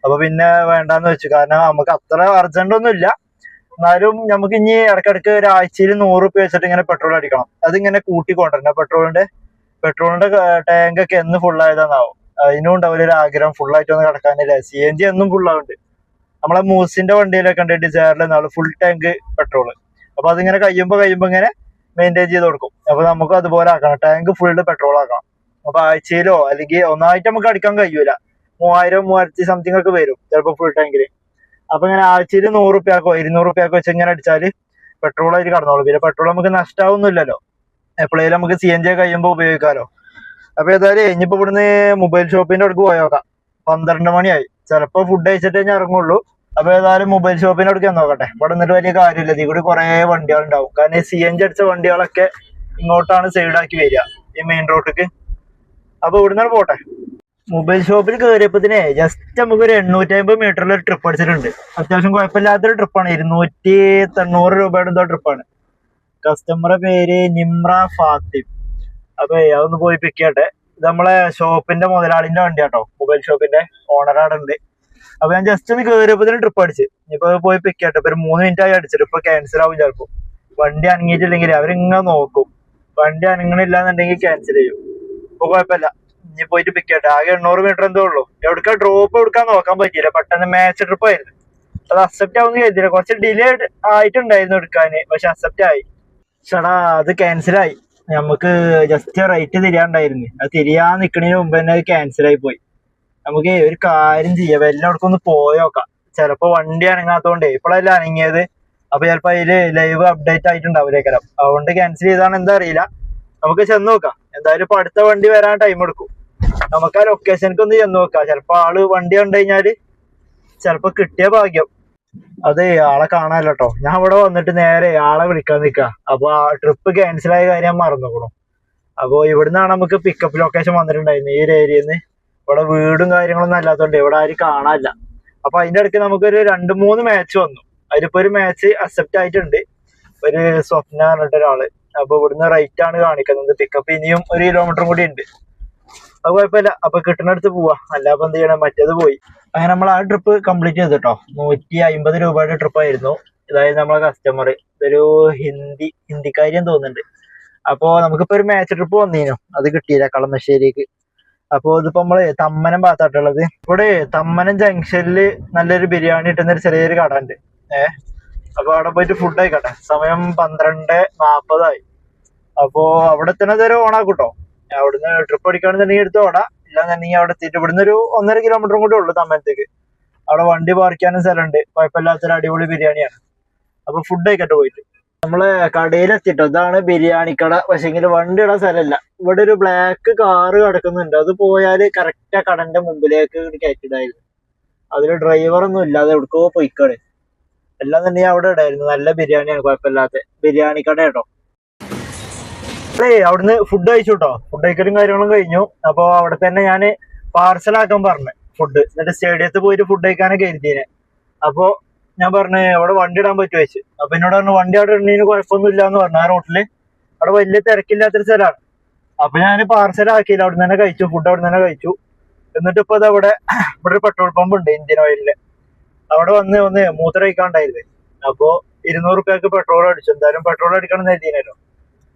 അപ്പൊ പിന്നെ വേണ്ടാന്ന് വെച്ചു. കാരണം നമുക്ക് അത്ര അർജന്റ് ഒന്നും ഇല്ല. എന്നാലും നമുക്ക് ഇനി ഇടക്കിടക്ക് ഒരാഴ്ചയിൽ 100 റുപ്യ വെച്ചിട്ട് ഇങ്ങനെ പെട്രോൾ അടിക്കണം. അതിങ്ങനെ കൂട്ടിക്കൊണ്ടിരണം. പെട്രോളിന്റെ ടാങ്ക് ഒക്കെ എന്ന് ഫുള്ളായതാന്നാവും. അതിനും ഉണ്ടാവില്ല ഒരു ആഗ്രഹം ഫുള്ളായിട്ടൊന്നും കിടക്കാനില്ല. CNG എന്നും ഫുള്ളാവുന്നുണ്ട്. നമ്മളെ മൂസിന്റെ വണ്ടിയിലൊക്കെ ഉണ്ട് ഡിസയറിൽ നാളെ ഫുൾ ടാങ്ക് പെട്രോള്. അപ്പൊ അതിങ്ങനെ കഴിയുമ്പോ ഇങ്ങനെ മെയിൻറ്റെയിൻ ചെയ്ത് കൊടുക്കും. അപ്പൊ നമുക്ക് അതുപോലെ ആക്കണം. ടാങ്ക് ഫുള്ള് പെട്രോൾ ആക്കണം. അപ്പൊ ആഴ്ചയിലോ അല്ലെങ്കിൽ ഒന്നായിട്ട് നമുക്ക് അടിക്കാൻ കഴിയൂല. 3000 സംതിങ് ഒക്കെ വരും ചിലപ്പോ ഫുൾ ടാങ്കില്. അപ്പൊ ഇങ്ങനെ ആഴ്ചയിൽ 100 റുപ്യാക്കോ 200 റുപ്യാക്കോ വെച്ച് ഇങ്ങനെ അടിച്ചാല് പെട്രോൾ ആയിട്ട് കടന്നോളൂ. പിന്നെ പെട്രോൾ നമുക്ക് നഷ്ടാവൊന്നുമില്ലല്ലോ. എപ്പോഴേലും നമുക്ക് CNG കഴിയുമ്പോ ഉപയോഗിക്കാലോ. അപ്പൊ ഏതായാലും ഇനിയിപ്പോ ഇവിടുന്ന് മൊബൈൽ ഷോപ്പിന്റെ അടുക്ക് പോയോക്കാം. 12 മണിയായി. ചിലപ്പോ ഫുഡ് കഴിച്ചിട്ടേ ഞാൻ ഇറങ്ങുള്ളൂ. അപ്പൊ ഏതായാലും മൊബൈൽ ഷോപ്പിന്റെ അടുക്ക് നോക്കട്ടെ. ഇവിടെ നിന്നിട്ട് വലിയ കാര്യമില്ല. ഇതിൽ കൂടി കുറെ വണ്ടികൾ ഉണ്ടാവും. കാരണം ഈ CNG അടിച്ച വണ്ടികളൊക്കെ ഇങ്ങോട്ടാണ് സൈഡാക്കി വരിക, ഈ മെയിൻ റോഡിക്ക്. അപ്പൊ ഇവിടുന്ന് പോട്ടെ. മൊബൈൽ ഷോപ്പിൽ കയറിയപ്പോഴത്തേനെ ജസ്റ്റ് നമുക്ക് ഒരു 850 മീറ്ററിൽ ഒരു ട്രിപ്പ് അടിച്ചിട്ടുണ്ട്. അത്യാവശ്യം കുഴപ്പമില്ലാത്തൊരു ട്രിപ്പാണ്. 290 രൂപയുടെ എന്തോ ട്രിപ്പാണ്. കസ്റ്റമറുടെ പേര് നിമ്ര ഫാത്തിം. അപ്പൊ അതൊന്ന് പോയി പിക്ക് ചെയ്യട്ടെ. ഇത് നമ്മളെ ഷോപ്പിന്റെ മുതലാളിന്റെ വണ്ടിയാട്ടോ. മൊബൈൽ ഷോപ്പിന്റെ ഓണറാണ് ഉണ്ട്. അപ്പൊ ഞാൻ ജസ്റ്റ് ഒന്ന് കയറിയപ്പോഴത്തേനും ട്രിപ്പ് അടിച്ച്. ഇനിയിപ്പോ പോയി പിക്ക് ചെയ്യട്ടെ. ഇപ്പൊ ഒരു 3 മിനിറ്റ് ആയി അടിച്ചിട്ട്. ഇപ്പൊ ക്യാൻസൽ ആവും ചിലപ്പോ. വണ്ടി അനങ്ങിയിട്ടില്ലെങ്കിൽ അവരിങ്ങനെ നോക്കും. വണ്ടി അനങ്ങണില്ല എന്നുണ്ടെങ്കിൽ ക്യാൻസൽ ചെയ്യും. ഇപ്പൊ കുഴപ്പമില്ല. ഇനി പോയിട്ട് പിക്ക് ചെയ്യട്ടെ. ആകെ 800 മീറ്റർ എന്തോ ഉള്ളൂ. ഡ്രോപ്പ് എടുക്കാൻ നോക്കാൻ പറ്റിയില്ല. പെട്ടെന്ന് മാച്ച് ട്രിപ്പ് ആയിരുന്നു. അത് അക്സെപ്റ്റ് ആവുന്ന കരുതിയില്ല. കുറച്ച് ഡിലേ ആയിട്ടുണ്ടായിരുന്നു എടുക്കാന്. പക്ഷെ അക്സെപ്റ്റ് ആയി. ചേടാ അത് ക്യാൻസലായി. നമുക്ക് ജസ്റ്റ് റേറ്റ് തിരിയാണ്ടായിരുന്നു. അത് തിരിയാൻ നിക്കണതിന് മുമ്പ് തന്നെ അത് ക്യാൻസലായി പോയി. നമുക്ക് ഒരു കാര്യം ചെയ്യാം. എല്ലായിടക്കും ഒന്ന് പോയോക്കാം. ചിലപ്പോ വണ്ടി അനങ്ങാത്തോണ്ടേ ഇപ്പോഴല്ല അനങ്ങിയത്. അപ്പൊ ചിലപ്പോ അതില് ലൈവ് അപ്ഡേറ്റ് ആയിട്ടുണ്ടാവില്ലേക്കാരം. അതുകൊണ്ട് ക്യാൻസൽ ചെയ്താണ് എന്താ അറിയില്ല. നമുക്ക് ചെന്ന് നോക്കാം. എന്തായാലും ഇപ്പൊ അടുത്ത വണ്ടി വരാൻ ടൈം എടുക്കും. നമുക്ക് ആ ലൊക്കേഷനിലേക്ക് ഒന്ന് ചെന്ന് നോക്കാം. ചിലപ്പോ ആള് വണ്ടി കണ്ടു കഴിഞ്ഞാല് ചിലപ്പോ കിട്ടിയ ഭാഗ്യം. അതെ, ആളെ കാണാനല്ലോ കേട്ടോ. ഞാൻ ഇവിടെ വന്നിട്ട് നേരെ ആളെ വിളിക്കാൻ നിൽക്കുക. അപ്പൊ ആ ട്രിപ്പ് ക്യാൻസൽ ആയ കാര്യം ഞാൻ മറന്നുകൊള്ളു. അപ്പൊ ഇവിടുന്നാണ് നമുക്ക് പിക്കപ്പ് ലൊക്കേഷൻ വന്നിട്ടുണ്ടായിരുന്നത്. ഈ ഒരു ഏരിയയിൽ നിന്ന്. ഇവിടെ വീടും കാര്യങ്ങളൊന്നും അല്ലാത്തതുകൊണ്ട് ഇവിടെ ആരും കാണാനില്ല. അപ്പൊ അതിന്റെ ഇടയ്ക്ക് നമുക്കൊരു 2-3 മാച്ച് വന്നു. അതിലിപ്പോ ഒരു മാച്ച് അക്സെപ്റ്റ് ആയിട്ടുണ്ട്. ഒരു സ്വപ്ന പറഞ്ഞിട്ട് ഒരാള്. അപ്പൊ ഇവിടുന്ന് റൈറ്റ് ആണ് കാണിക്കുന്നത്. പിക്കപ്പ് ഇനിയും 1 കിലോമീറ്ററും കൂടി ഉണ്ട്. അത് കുഴപ്പമില്ല. അപ്പൊ കിട്ടുന്നിടത്ത് പോവാ, അല്ല അപ്പൊ എന്ത് ചെയ്യണം, മറ്റേത് പോയി. അങ്ങനെ നമ്മൾ ആ ട്രിപ്പ് കംപ്ലീറ്റ് ചെയ്തിട്ടോ. 150 രൂപയുടെ ട്രിപ്പ് ആയിരുന്നു. അതായത് നമ്മളെ കസ്റ്റമർ ഒരു ഹിന്ദിക്കാരിയും തോന്നുന്നുണ്ട്. അപ്പോ നമുക്കിപ്പോ ഒരു മാച്ച് ട്രിപ്പ് വന്നീനു, അത് കിട്ടിയില്ല കളമശ്ശേരിക്ക്. അപ്പൊ ഇതിപ്പോ നമ്മള് തമ്മനം ഭാഗത്താട്ടുള്ളത്. ഇവിടെ തമ്മനം ജംഗ്ഷനില് നല്ലൊരു ബിരിയാണി കിട്ടുന്ന ഒരു ചെറിയൊരു കട ഉണ്ട്. അപ്പൊ അവിടെ പോയിട്ട് ഫുഡ് ആയിക്കട്ടെ. സമയം 12:40 അപ്പോ അവിടെ എത്തണത് ഒരു ഓണാക്കൂട്ടോ. അവിടുന്ന് ട്രിപ്പ് അടിക്കുകയാണെന്നുണ്ടെങ്കിൽ എടുത്ത് ഓടാ, ഇല്ലാന്നുണ്ടെങ്കിൽ അവിടെ എത്തിയിട്ട് ഇവിടുന്ന് ഒരു 1.5 കിലോമീറ്ററും കൂടെ ഉള്ളു തമ്മനത്തേക്ക്. അവിടെ വണ്ടി പാർക്ക് ചെയ്യാനും സ്ഥലമുണ്ട്. കുഴപ്പമില്ലാത്തൊരു അടിപൊളി ബിരിയാണിയാണ്. അപ്പൊ ഫുഡ് ആയിക്കട്ടെ പോയിട്ട്. നമ്മള് കടയിലെത്തിട്ടോ. ഇതാണ് ബിരിയാണി കട. പക്ഷെങ്കിൽ വണ്ടി ഇടാൻ സ്ഥലമില്ല. ഇവിടെ ഒരു ബ്ലാക്ക് കാറ് കിടക്കുന്നുണ്ട്. അത് പോയാല് കറക്റ്റ് ആ കടന്റെ മുമ്പിലേക്ക് കയറ്റിടായിരുന്നു. അതില് ഡ്രൈവറൊന്നും ഇല്ല, അത് എവിടേക്കോ പോയിക്കാണ്. എല്ലാം തന്നെ അവിടെ ഇടായിരുന്നു. നല്ല ബിരിയാണിയാണ്, കുഴപ്പമില്ലാത്ത ബിരിയാണി കട കേട്ടോ. അവിടുന്ന് ഫുഡ് കഴിച്ചു കേട്ടോ. ഫുഡ് കഴിക്കലും കാര്യങ്ങളും കഴിഞ്ഞു. അപ്പൊ അവിടെ തന്നെ ഞാൻ പാർസലാക്കാൻ പറഞ്ഞു ഫുഡ്. എന്നിട്ട് സ്റ്റേഡിയത്തിൽ പോയിട്ട് ഫുഡ് കഴിക്കാനൊക്കെ കരുതിയെ. അപ്പൊ ഞാൻ പറഞ്ഞു അവിടെ വണ്ടി ഇടാൻ പറ്റുമോ വെച്ച്. അപ്പൊ എന്നോട് പറഞ്ഞു വണ്ടി അവിടെ ഇടുന്നതിന് കുഴപ്പമൊന്നും ഇല്ല എന്ന് പറഞ്ഞു. ആ റോട്ടില് അവിടെ വലിയ തിരക്കില്ലാത്തൊരു സ്ഥലമാണ്. അപ്പൊ ഞാൻ പാർസലാക്കിയില്ല, അവിടെ തന്നെ കഴിച്ചു. ഫുഡ് അവിടെ തന്നെ കഴിച്ചു. എന്നിട്ട് ഇപ്പൊ ഇവിടെ ഒരു പെട്രോൾ പമ്പ് ഉണ്ട്, ഇന്ത്യൻ ഓയിലില്. അവിടെ ഒന്ന് മൂത്രമൊഴിക്കാണ്ടായിരുന്നു. അപ്പൊ 200 റുപ്യക്ക് പെട്രോൾ അടിച്ചു. എന്തായാലും പെട്രോൾ അടിക്കണം എന്ന് കരുതിയല്ലോ.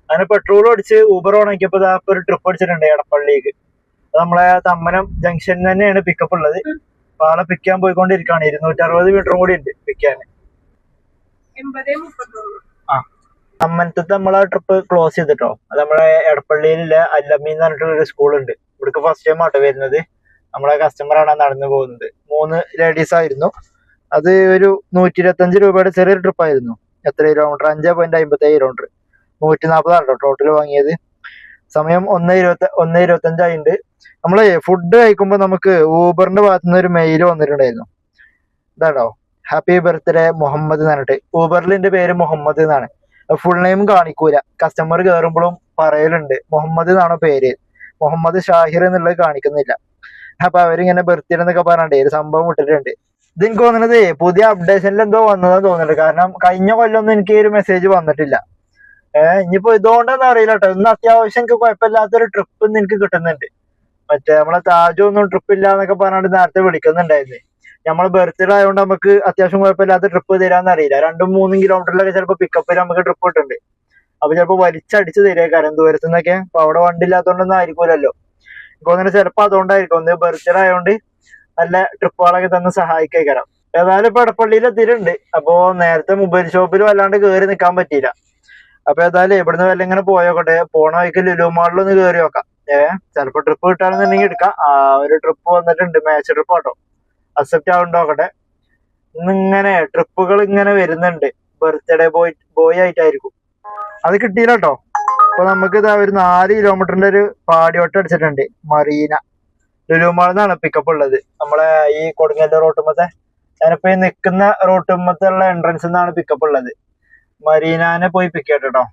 അങ്ങനെ പെട്രോൾ അടിച്ച് ഊബർ ഓണാക്കിയപ്പോ ഇപ്പൊ ഒരു ട്രിപ്പ് അടിച്ചിട്ടുണ്ട് എടപ്പള്ളിക്ക്. അത് നമ്മളെ തമ്മനം ജംഗ്ഷനിൽ തന്നെയാണ് പിക്കപ്പ് ഉള്ളത്. അപ്പൊ ആളെ പിക്ക് ചെയ്യാൻ പോയിക്കൊണ്ടിരിക്കുകയാണ്. 260 മീറ്ററും കൂടി ഉണ്ട് പിക്കാന്. തമ്മനത്തെ നമ്മളെ ട്രിപ്പ് ക്ലോസ് ചെയ്തിട്ടോ. അത് നമ്മളെ എടപ്പള്ളിയിലെ അല്ലമ്മി എന്ന് പറഞ്ഞിട്ട് ഒരു സ്കൂളുണ്ട്. ഇവിടേക്ക് ഫസ്റ്റ് ടൈം ആട്ടോ വരുന്നത്. നമ്മളെ കസ്റ്റമറാണ് നടന്നു പോകുന്നത്. 3 ലേഡീസ് ആയിരുന്നു. അത് ഒരു 125 രൂപയുടെ ചെറിയൊരു ട്രിപ്പ് ആയിരുന്നു. എത്ര കിലോമീറ്റർ? 5.57 കിലോമീറ്റർ. 140 ആട്ടോ ടോട്ടൽ വാങ്ങിയത്. സമയം 1:25 ആയിട്ടുണ്ട്. നമ്മള് ഫുഡ് കഴിക്കുമ്പോ നമുക്ക് ഊബറിന്റെ ഭാഗത്തുനിന്ന് ഒരു മെയിൽ വന്നിട്ടുണ്ടായിരുന്നു. ഇതാട്ടോ, ഹാപ്പി ബർത്ത്ഡേ മുഹമ്മദ് എന്ന് പറഞ്ഞിട്ട്. ഊബറിലിന്റെ പേര് മുഹമ്മദ് എന്നാണ്. ഫുൾ നെയിം കാണിക്കൂല. കസ്റ്റമർ കയറുമ്പോഴും പറയലുണ്ട് മുഹമ്മദ് എന്നാണോ പേര്, മുഹമ്മദ് ഷാഹിർ എന്നുള്ളത് കാണിക്കുന്നില്ല. അപ്പൊ അവരിങ്ങനെ ബർത്ത്ഡേ എന്നൊക്കെ പറഞ്ഞിട്ടേ ഒരു സംഭവം വിട്ടിട്ടുണ്ട്. ഇത് എനിക്ക് തോന്നുന്നത് പുതിയ അപ്ഡേഷനിൽ എന്തോ വന്നതാന്ന് തോന്നുന്നുണ്ട്. കാരണം കഴിഞ്ഞ കൊല്ലമൊന്നും എനിക്ക് ഈ ഒരു മെസ്സേജ് വന്നിട്ടില്ല. ഇനിയിപ്പോ ഇതുകൊണ്ടെന്ന് അറിയില്ല കേട്ടോ. ഇന്ന് അത്യാവശ്യം എനിക്ക് കുഴപ്പമില്ലാത്തൊരു ട്രിപ്പ് ഇന്ന് എനിക്ക് കിട്ടുന്നുണ്ട്. മറ്റേ നമ്മളെ താജൊന്നും ട്രിപ്പ് ഇല്ല എന്നൊക്കെ പറഞ്ഞിട്ട് നേരത്തെ വിളിക്കുന്നുണ്ടായിരുന്നു. നമ്മളെ ബർത്ത്ഡേ ആയതുകൊണ്ട് നമുക്ക് അത്യാവശ്യം കുഴപ്പമില്ലാത്ത ട്രിപ്പ് തരാന്ന് അറിയില്ല. 2-3 കിലോമീറ്ററിലൊക്കെ ചിലപ്പോൾ പിക്കപ്പിൽ നമുക്ക് ട്രിപ്പ് കിട്ടുന്നുണ്ട്. അപ്പൊ ചിലപ്പോൾ വലിച്ചടിച്ച് തരേക്കാരം ദൂരത്തു നിന്നൊക്കെ. അപ്പൊ അവിടെ വണ്ടി ഇല്ലാത്തതുകൊണ്ടൊന്നും ആയിരിക്കൂലല്ലോ. എനിക്ക് തോന്നുന്നു ചിലപ്പോൾ അതുകൊണ്ടായിരിക്കും. ഒന്ന് ബർത്ത്ഡേ ആയതുകൊണ്ട് നല്ല ട്രിപ്പുകളൊക്കെ തന്നെ സഹായിക്കാരം. ഏതായാലും ഇപ്പൊ എടപ്പള്ളിയിൽ എത്തിയിട്ടുണ്ട്. അപ്പൊ നേരത്തെ മൊബൈൽ ഷോപ്പിൽ വല്ലാണ്ട് കയറി നിൽക്കാൻ പറ്റിയില്ല. അപ്പൊ ഏതായാലും ഇവിടുന്ന് വല്ല ഇങ്ങനെ പോയോക്കട്ടെ. പോണ വഴിക്ക് ലുലു മാളിലൊന്ന് കയറി നോക്കാം. ചിലപ്പോ ട്രിപ്പ് കിട്ടാണെന്നുണ്ടെങ്കിൽ എടുക്കാം. ഒരു ട്രിപ്പ് വന്നിട്ടുണ്ട്, മാച്ച് ട്രിപ്പ് ആട്ടോ. അക്സെപ്റ്റ് ആവുന്നുണ്ട് നോക്കട്ടെ. ഇന്നിങ്ങനെ ട്രിപ്പുകൾ ഇങ്ങനെ വരുന്നുണ്ട്. ബർത്ത്ഡേ ബോയ് ആയിട്ടായിരിക്കും. അത് കിട്ടിയില്ല കേട്ടോ. അപ്പൊ നമുക്ക് ഇതാ ഒരു 4 കിലോമീറ്ററിന്റെ ഒരു പാടിയോട്ടം അടിച്ചിട്ടുണ്ട്. മറീന ലുലു മാളിൽ നിന്നാണ് പിക്കപ്പ് ഉള്ളത്. നമ്മളെ ഈ കൊടുങ്ങല്ലൂർ റോട്ടുമ്പത്തെ, ഞാനിപ്പോ ഈ നിൽക്കുന്ന റോട്ടുമ്പത്തുള്ള എൻട്രൻസിൽ നിന്നാണ് പിക്കപ്പ് ഉള്ളത്. മറീനാനെ പോയി പിക്ക് ചെയ്യട്ടോ.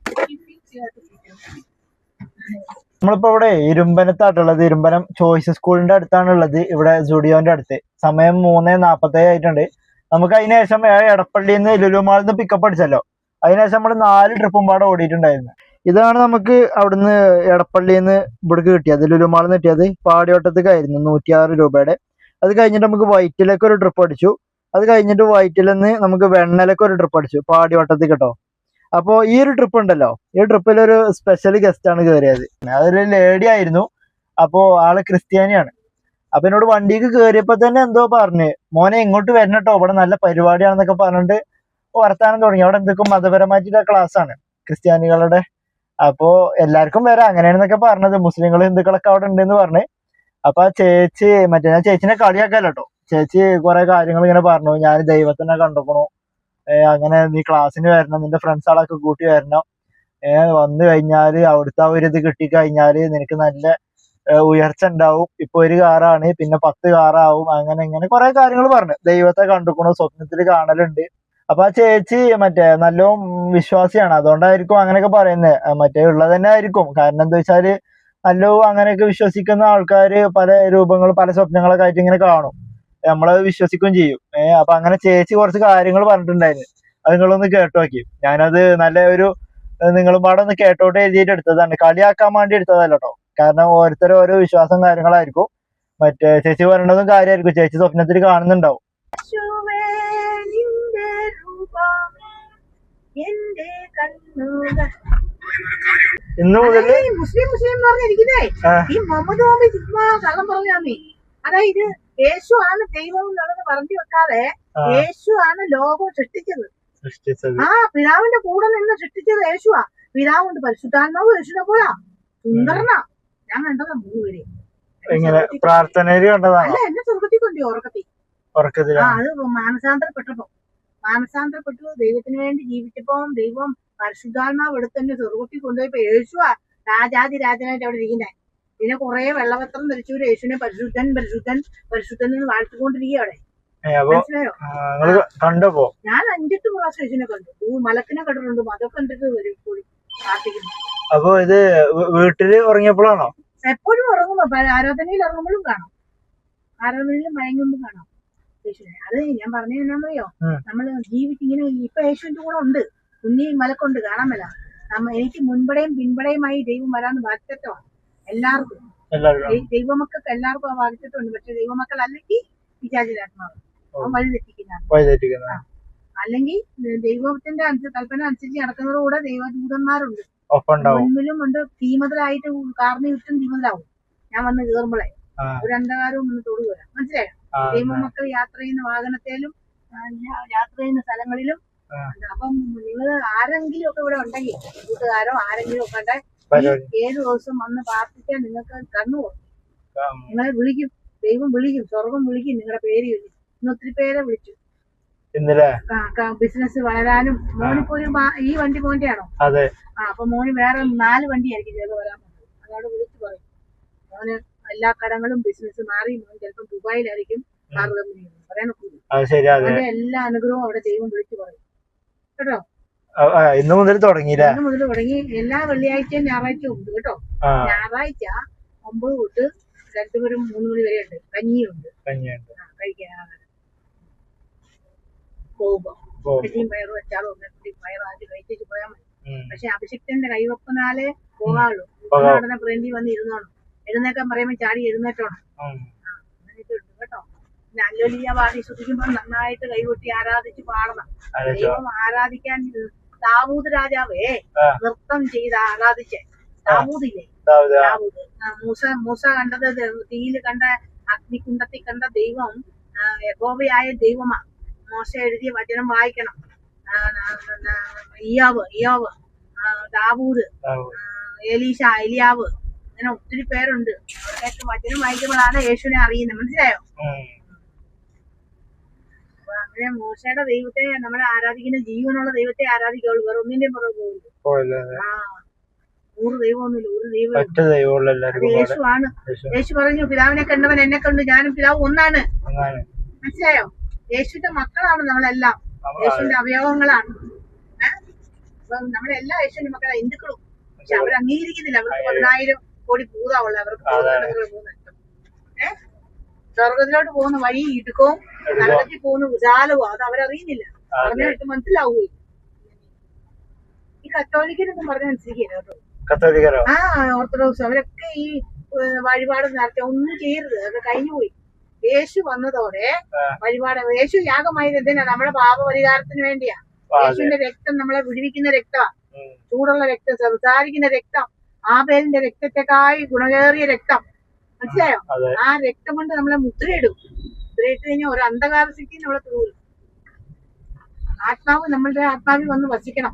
നമ്മളിപ്പോ ഇവിടെ ഇരുമ്പനത്താട്ടുള്ളത്. ഇരുമ്പനം ചോയ്സ് സ്കൂളിന്റെ അടുത്താണ് ഉള്ളത്. ഇവിടെ സ്റ്റുഡിയോന്റെ അടുത്ത്. സമയം 3:47 ആയിട്ടുണ്ട്. നമുക്ക് അതിനുശേഷം എടപ്പള്ളിയിൽ നിന്ന് ലുലു മാളിൽ നിന്ന് പിക്കപ്പ് അടിച്ചല്ലോ. അതിനുശേഷം നമ്മൾ 4 ട്രിപ്പും പാടെ ഓടിയിട്ടുണ്ടായിരുന്നു. ഇതാണ് നമുക്ക് അവിടുന്ന് എടപ്പള്ളിയിൽ നിന്ന് ഇവിടേക്ക് കിട്ടിയത്. ലുലു മാളിൽ നിന്ന് കിട്ടിയത് പാടിയോട്ടത്തേക്കായിരുന്നു 106 രൂപയുടെ. അത് കഴിഞ്ഞിട്ട് നമുക്ക് വൈറ്റിലേക്ക് ഒരു ട്രിപ്പ് അടിച്ചു. അത് കഴിഞ്ഞിട്ട് വൈറ്റിൽ നിന്ന് നമുക്ക് വെണ്ണലേക്ക് ഒരു ട്രിപ്പ് അടിച്ചു പാടിയോട്ടത്തിൽ കേട്ടോ. അപ്പോ ഈ ഒരു ട്രിപ്പ് ഉണ്ടല്ലോ, ഈ ട്രിപ്പിൽ ഒരു സ്പെഷ്യൽ ഗസ്റ്റ് ആണ് കയറിയത്. അതൊരു ലേഡി ആയിരുന്നു. അപ്പോ ആള് ക്രിസ്ത്യാനിയാണ്. അപ്പൊ എന്നോട് വണ്ടിക്ക് കയറിയപ്പോ തന്നെ എന്തോ പറഞ്ഞ്, മോനെ ഇങ്ങോട്ട് വരണട്ടോ, ഇവിടെ നല്ല പരിപാടിയാണെന്നൊക്കെ പറഞ്ഞിട്ട് വർത്താനം തുടങ്ങി. അവിടെ എന്തൊക്കെ മതപരമായിട്ടുള്ള ക്ലാസ് ആണ് ക്രിസ്ത്യാനികളുടെ. അപ്പോ എല്ലാവർക്കും വരാം അങ്ങനെയാണെന്നൊക്കെ പറഞ്ഞത്. മുസ്ലിങ്ങൾ ഹിന്ദുക്കളൊക്കെ അവിടെ ഉണ്ടെന്ന് പറഞ്ഞ്. അപ്പൊ ആ ചേച്ചി ഞാൻ ചേച്ചിനെ കളിയാക്കാലോ കേട്ടോ. ചേച്ചി കുറെ കാര്യങ്ങൾ ഇങ്ങനെ പറഞ്ഞു. ഞാൻ ദൈവത്തിനെ കണ്ടുക്കണു, അങ്ങനെ നീ ക്ലാസ്സിന് വരണം, നിന്റെ ഫ്രണ്ട്സ് ആളൊക്കെ കൂട്ടി വരണം, വന്നു കഴിഞ്ഞാല് അവിടുത്തെ ആ ഒരു ഇത് കിട്ടിക്കഴിഞ്ഞാല് നിനക്ക് നല്ല ഉയർച്ച ഉണ്ടാവും. ഇപ്പൊ 1 കാറാണ്, പിന്നെ 10 കാറാവും, അങ്ങനെ ഇങ്ങനെ കുറെ കാര്യങ്ങൾ പറഞ്ഞു. ദൈവത്തെ കണ്ടുക്കണു, സ്വപ്നത്തിൽ കാണലുണ്ട്. അപ്പൊ ആ ചേച്ചി നല്ലോ വിശ്വാസിയാണ്. അതുകൊണ്ടായിരിക്കും അങ്ങനെയൊക്കെ പറയുന്നത്. ഉള്ളത് തന്നെ ആയിരിക്കും. കാരണം എന്താ വെച്ചാല് നല്ലോ അങ്ങനെയൊക്കെ വിശ്വസിക്കുന്ന ആൾക്കാര് പല രൂപങ്ങൾ, പല സ്വപ്നങ്ങളൊക്കെ ആയിട്ട് ഇങ്ങനെ കാണും. നമ്മളത് വിശ്വസിക്കുകയും ചെയ്യും. അപ്പൊ അങ്ങനെ ചേച്ചി കുറച്ച് കാര്യങ്ങൾ പറഞ്ഞിട്ടുണ്ടായിരുന്നു. അത് നിങ്ങളൊന്ന് കേട്ടു നോക്കി. ഞാനത് നല്ല ഒരു നിങ്ങളും പാടെ ഒന്ന് കേട്ടോട്ട് എഴുതിയിട്ട് എടുത്തതാണ്. കളിയാക്കാൻ വേണ്ടി എടുത്തതല്ല കേട്ടോ. കാരണം ഓരോരുത്തരും ഓരോ വിശ്വാസം കാര്യങ്ങളായിരിക്കും. മറ്റേ ചേച്ചി പറയണതും കാര്യമായിരിക്കും, ചേച്ചി സ്വപ്നത്തിൽ കാണുന്നുണ്ടാവും. ഇന്ന് മുതൽ മുസ്ലിം എന്ന് പറഞ്ഞിരിക്കുന്നേ ഈ മുഹമ്മദ് നബി ചുമ്മാ കള്ളം പറഞ്ഞാന്നേ. അതായത് യേശു ആണ് ദൈവം എന്നുള്ളത് പറഞ്ഞു വെക്കാതെ യേശു ആണ് ലോകം സൃഷ്ടിച്ചത്. ആ പിതാവിന്റെ കൂടെ നിന്ന് സൃഷ്ടിച്ചത് യേശുവാ. പിതാവുണ്ട്, പരിശുദ്ധാത്മാവ് യേശുവിനെ പോലാ സുന്ദരനാ. ഞാൻ കണ്ടതാ 3 പേരെ പ്രാർത്ഥനയിൽ കണ്ടതാണ്. അല്ല, എന്നെ സ്വർഗത്തിൽ കൊണ്ടു ഉറക്കത്തിൽ. അത് മാനസാന്തരപ്പെട്ടു ദൈവത്തിന് വേണ്ടി ജീവിച്ചപ്പോ ദൈവം പരിശുദ്ധാത്മാവ് എടുത്ത് തന്നെ സ്വർഗത്തിൽ കൊണ്ടുപോയപ്പോ യേശുവാ രാജാതി രാജനായിട്ട് അവിടെ ഇരിക്കുന്നേ. പിന്നെ കുറെ വെള്ളവസ്ത്രം ധരിച്ചു യേശുവിനെ പരിശുദ്ധൻ പരിശുദ്ധൻ പരിശുദ്ധൻ എന്ന് വാഴ്ത്തിക്കൊണ്ടിരിക്കുക അവിടെ. മനസ്സിലായോ? ഞാൻ 5-8 പ്രാവശ്യം യേശുവിനെ കണ്ടു. മലക്കിനെ കണ്ടിട്ടുണ്ട്. അതൊക്കെ കണ്ടിട്ട് വരും കൂടി പ്രാർത്ഥിക്കുന്നു. അപ്പൊ ഇത് വീട്ടില് ഉറങ്ങിയപ്പോഴാണോ? എപ്പോഴും ഉറങ്ങുമ്പോ ആരാധനയിൽ ഉറങ്ങുമ്പോഴും കാണാം, ആരാധനയിൽ മയങ്ങുമ്പോഴും കാണാം യേശുവിനെ. അത് ഞാൻ പറഞ്ഞു എന്നാന്നറിയോ, നമ്മള് ജീവിച്ചിങ്ങനെ ഇപ്പൊ യേശുവിന്റെ കൂടെ ഉണ്ട്. കുഞ്ഞി മലക്കുണ്ട്, കാണാൻ മേല. എനിക്ക് മുൻപടയും പിൻപടയുമായി ദൈവം വരാന്ന് വാഗ്ദത്തമാണ് എല്ലാവർക്കും. ദൈവമക്കൾക്ക് എല്ലാവർക്കും ആ വാഗ്ദത്തമുണ്ട്. പക്ഷെ ദൈവമക്കൾ അല്ലെങ്കിൽ പിശാചിനാത്മാവ് വഴി തെറ്റിക്കുന്ന, അല്ലെങ്കിൽ ദൈവത്തിന്റെ കൽപ്പന അനുസരിച്ച് നടക്കുന്നതോടെ ദൈവദൂതന്മാരുണ്ട്. മുൻപിലും ഉണ്ട്. തീമതലായിട്ട് കാർന്ന് ചുറ്റും തീമതലാവും. ഞാൻ വന്ന് കയറുമ്പോഴേ ഒരു അന്ധകാരവും വന്ന് തൊടുക. മനസ്സിലായോ? ദൈവമക്കൾ യാത്ര ചെയ്യുന്ന വാഹനത്തിലും യാത്ര ചെയ്യുന്ന സ്ഥലങ്ങളിലും. അപ്പം നിങ്ങൾ ആരെങ്കിലും ഒക്കെ ഇവിടെ ഉണ്ടെങ്കിൽ, കൂട്ടുകാരോ ആരെങ്കിലും ഒക്കെ ഉണ്ടെ 7 ദിവസം വന്ന് പ്രാർത്ഥിക്കാൻ നിങ്ങൾക്ക് കണ്ണു പോകും. നിങ്ങളെ വിളിക്കും, ദൈവം വിളിക്കും, സ്വർഗം വിളിക്കും, നിങ്ങളുടെ പേര് വിളിക്കും. ഇന്ന് ഒത്തിരി പേരെ വിളിച്ചു. ബിസിനസ് വളരാനും. മോനിപ്പോ ഈ വണ്ടി മോന്റെയാണോ? അപ്പൊ മോന് വേറെ 4 വണ്ടിയായിരിക്കും ചിലപ്പോൾ വരാൻ പോകുന്നത്. അതോടെ വിളിച്ചു പറയും, മോന് എല്ലാ കടങ്ങളും ബിസിനസ് മാറി മോൻ ചിലപ്പോൾ ദുബായിലായിരിക്കും കാർ കമ്പനി പറയാൻ ഒക്കില്ല. അവന്റെ എല്ലാ അനുഗ്രഹവും അവിടെ ദൈവം വിളിച്ചു പറയും കേട്ടോ. ഇന്ന് മുതൽ തുടങ്ങി. എല്ലാ വെള്ളിയാഴ്ചയും ഞായറാഴ്ചയും ഉണ്ട് കേട്ടോ. ഞായറാഴ്ച 9 തൊട്ട് 2 വരെ 3 മണി വരെ ഉണ്ട്. കഞ്ഞിയുണ്ട് കഴിക്കാൻ. പോകുമ്പോ കഞ്ഞിയും പയറും വെച്ചാലും പയറായിട്ട് കഴിച്ചിട്ട് പോയാൽ മതി. പക്ഷെ അഭിഷിക്തന്റെ കൈവപ്പനാലേ പോകാവുള്ളൂ. ഉടനെ ഫ്രണ്ടി വന്ന് ഇരുന്നോണം. എഴുന്നേക്കാൻ പറയുമ്പോ ചാടി എഴുന്നേറ്റോണം. അങ്ങനെയൊക്കെ ഉണ്ട് കേട്ടോ. പിന്നെ അല്ലോലിയ പാടി ശ്രുതിക്കുമ്പോൾ നന്നായിട്ട് കൈകൊട്ടി ആരാധിച്ച് പാടണം. ദൈവം ആരാധിക്കാൻ ദാവൂദ് രാജാവേ നൃത്തം ചെയ്ത് ആരാധിച്ചേ. ദാവൂദില്ലേ? ദാവൂദ്. മൂസ കണ്ടത് തീയിൽ കണ്ട, അഗ്നികുണ്ടത്തിൽ കണ്ട ദൈവം യഹോവയായ ദൈവമാ. മോശ എഴുതിയ വചനം വായിക്കണം. ഇയ്യോബ്, ദാവൂദ്, എലിയാവ്, അങ്ങനെ ഒത്തിരി പേരുണ്ട്. അവരുടെയൊക്കെ വചനം വായിക്കുമ്പോഴാണ് യേശുവിനെ അറിയുന്നത്. മനസ്സിലായോ? അപ്പൊ അങ്ങനെ മോശയുടെ ദൈവത്തെ നമ്മളെ ആരാധിക്കുന്ന ജീവനുള്ള ദൈവത്തെ ആരാധിക്കുള്ളൂ. വേറെ ഒന്നിന്റെയും പുറകെ പോകില്ല. 100 ദൈവമൊന്നുമില്ല, ഒരു ദൈവം യേശുവാണ്. യേശു പറഞ്ഞു, പിതാവിനെ കണ്ടവൻ എന്നെ കണ്ടു, ഞാനും പിതാവ് ഒന്നാണ്. മനസ്സിലായോ? യേശുവിന്റെ മക്കളാണ് നമ്മളെല്ലാം. യേശുവിന്റെ അവയവങ്ങളാണ്. അപ്പൊ നമ്മളെല്ലാം യേശുവിന്റെ മക്കളാണ്, ഹിന്ദുക്കളും. പക്ഷെ അവർ അംഗീകരിക്കുന്നില്ല. അവർക്ക് 10,000 കോടി ഭൂതാവുള്ള. അവർക്ക് സ്വർഗത്തിലോട്ട് പോകുന്ന വഴി ഇടുക്കവും നരകത്തിൽ പോകുന്ന വിശാലവും. അത് അവരറിയുന്നില്ല. പറഞ്ഞിട്ട് മനസ്സിലാവുകയും. ഈ കത്തോലിക്കനൊന്നും പറഞ്ഞ അനുസരിക്കില്ല കേട്ടോ. ഓർത്തഡോക്സ് അവരൊക്കെ ഈ വഴിപാട് നടത്തി ഒന്നും ചെയ്യരുത്. അതൊക്കെ കഴിഞ്ഞുപോയി. യേശു വന്നതോടെ വഴിപാട്, യേശു യാഗമായത് എന്തിനാ? നമ്മുടെ പാപപരിഹാരത്തിന് വേണ്ടിയാ. യേശുവിന്റെ രക്തം നമ്മളെ വിടുവിക്കുന്ന രക്തമാ. ചൂടുള്ള രക്തം, സംസാരിക്കുന്ന രക്തം, ആബേലിന്റെ രക്തത്തെക്കായി ഗുണകേറിയ രക്തം. മനസ്സിലായോ? ആ രക്തം കൊണ്ട് നമ്മളെ മുദ്രയിടും. മുദ്രയിട്ട് കഴിഞ്ഞാൽ ഒരു അന്ധകാര ശക്തി നമ്മളെ തീരും. ആത്മാവ് നമ്മളുടെ ആത്മാവിൽ വന്ന് വസിക്കണം.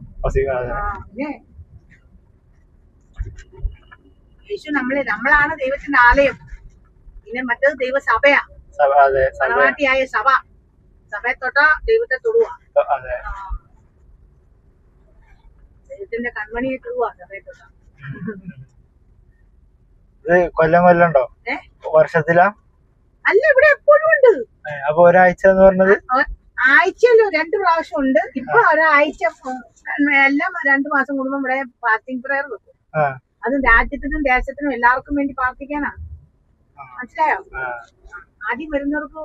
യേശു നമ്മളാണ് ദൈവത്തിന്റെ ആലയം. പിന്നെ മറ്റേത് ദൈവസഭയാ. മണവാട്ടിയായ സഭയെ തൊട്ടാ ദൈവത്തെ തൊടുക. ദൈവത്തിന്റെ കൺമണിയെ തൊടുക സഭയെ തൊട്ടാ. കൊല്ലം കൊല്ലണ്ടോ? വർഷത്തിലാ? അല്ല, ഇവിടെ എപ്പോഴും ഉണ്ട്. അപ്പൊ ഒരാഴ്ച എന്ന് പറഞ്ഞത് ആഴ്ചയിലോ 2 പ്രാവശ്യം ഉണ്ട്. ഇപ്പൊ ഒരാഴ്ച എല്ലാം 2 മാസം കൂടുമ്പോ ഇവിടെ ഫാസ്റ്റിംഗ് പ്രയർ വെക്കും. അത് രാജ്യത്തിനും ദേശത്തിനും എല്ലാവർക്കും വേണ്ടി പ്രാർത്ഥിക്കാനാ. മനസ്സിലായോ? ആദ്യം വരുന്നവർക്ക്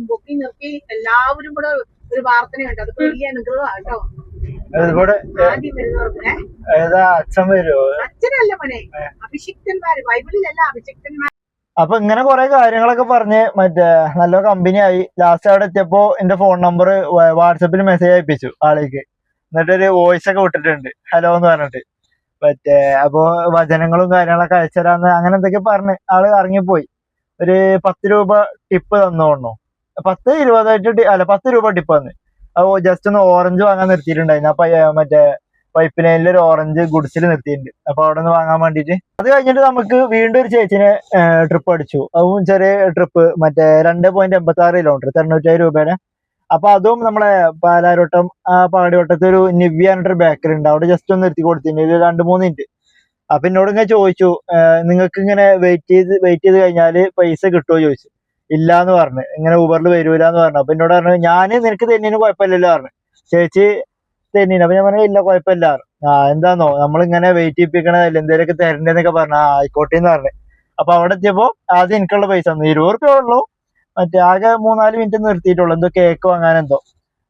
പൊക്കി നിർത്തി എല്ലാവരും കൂടെ ഒരു പ്രാർത്ഥനയുണ്ട്. അതൊക്കെ വലിയ അനുഗ്രഹമാണ് കേട്ടോ. ഇവിടെ ആദ്യം വരുന്നവർക്ക് ഏതാ അച്ഛൻ വരുമോ? അച്ഛനല്ല മോനെ, അഭിഷിക്തന്മാര്, ബൈബിളിലല്ല അഭിഷിക്തന്മാർ. അപ്പൊ ഇങ്ങനെ കുറെ കാര്യങ്ങളൊക്കെ പറഞ്ഞ് മറ്റേ നല്ല കമ്പനി ആയി. ലാസ്റ്റ് അവിടെ എത്തിയപ്പോ എന്റെ ഫോൺ നമ്പർ വാട്സപ്പിൽ മെസ്സേജ് അയപ്പിച്ചു ആളേക്ക്. എന്നിട്ടൊരു വോയിസ് ഒക്കെ വിട്ടിട്ടുണ്ട്, ഹലോ എന്ന് പറഞ്ഞിട്ട്. മറ്റേ അപ്പൊ വചനങ്ങളും കാര്യങ്ങളൊക്കെ അയച്ചുതരാന്ന് അങ്ങനെ എന്തൊക്കെ പറഞ്ഞ് ആള് ഇറങ്ങിപ്പോയി. ഒരു 10 രൂപ ടിപ്പ് തന്നോണോ, 10-20 അല്ല 10 രൂപ ടിപ്പ് തന്ന്. അപ്പൊ ജസ്റ്റ് ഒന്ന് ഓറഞ്ച് വാങ്ങാൻ നിർത്തിയിട്ടുണ്ടായിരുന്നു. അപ്പൊ മറ്റേ പൈപ്പ് ലൈനിൽ ഒരു ഓറഞ്ച് ഗുഡ്സിൽ നിർത്തിയിട്ടുണ്ട്. അപ്പൊ അവിടെ നിന്ന് വാങ്ങാൻ വേണ്ടിട്ട് അത് കഴിഞ്ഞിട്ട് നമുക്ക് വീണ്ടും ഒരു ചേച്ചിനെ ട്രിപ്പ് അടിച്ചു. അതും ചെറിയ ട്രിപ്പ്, മറ്റേ 2.86 കിലോമീറ്റർ 97 രൂപയുടെ. അപ്പൊ അതും നമ്മളെ പാലാരോട്ടം പാടിവട്ടത്ത് ഒരു നിവ്യ എന്നൊരു ബേക്കറി ഉണ്ട്, അവിടെ ജസ്റ്റ് ഒന്ന് നിർത്തി കൊടുത്തിട്ടുണ്ട് 2-3 മിനിറ്റ്. അപ്പൊ എന്നോട് ഇങ്ങനെ ചോദിച്ചു, നിങ്ങൾക്ക് ഇങ്ങനെ വെയിറ്റ് ചെയ്ത് കഴിഞ്ഞാല് പൈസ കിട്ടുമോ ചോദിച്ചു. ഇല്ലാന്ന് പറഞ്ഞു, ഇങ്ങനെ ഊബറിൽ വരൂലെന്ന് പറഞ്ഞു. അപ്പൊ എന്നോട് പറഞ്ഞു, ഞാന് നിനക്ക് തന്നീന് കുഴപ്പമില്ലല്ലോ പറഞ്ഞു, ചേച്ചി തന്നീന്. അപ്പൊ ഞാൻ പറഞ്ഞു ഇല്ല കുഴപ്പമില്ല. എന്താന്നോ നമ്മളിങ്ങനെ വെയിറ്റ് ചെയ്യിപ്പിക്കണതല്ലേ, എന്തേലൊക്കെ തരണ്ടെന്നൊക്കെ പറഞ്ഞു. ആയിക്കോട്ടെ എന്ന് പറഞ്ഞു. അപ്പൊ അവിടെ എത്തിയപ്പോ ആദ്യം എനിക്കുള്ള പൈസ തന്നു 20 രൂപ ഉള്ളൂ. മറ്റേ ആകെ 3-4 മിനിറ്റ് നിർത്തിയിട്ടുള്ളൂ, എന്തോ കേക്ക് വാങ്ങാനെന്തോ.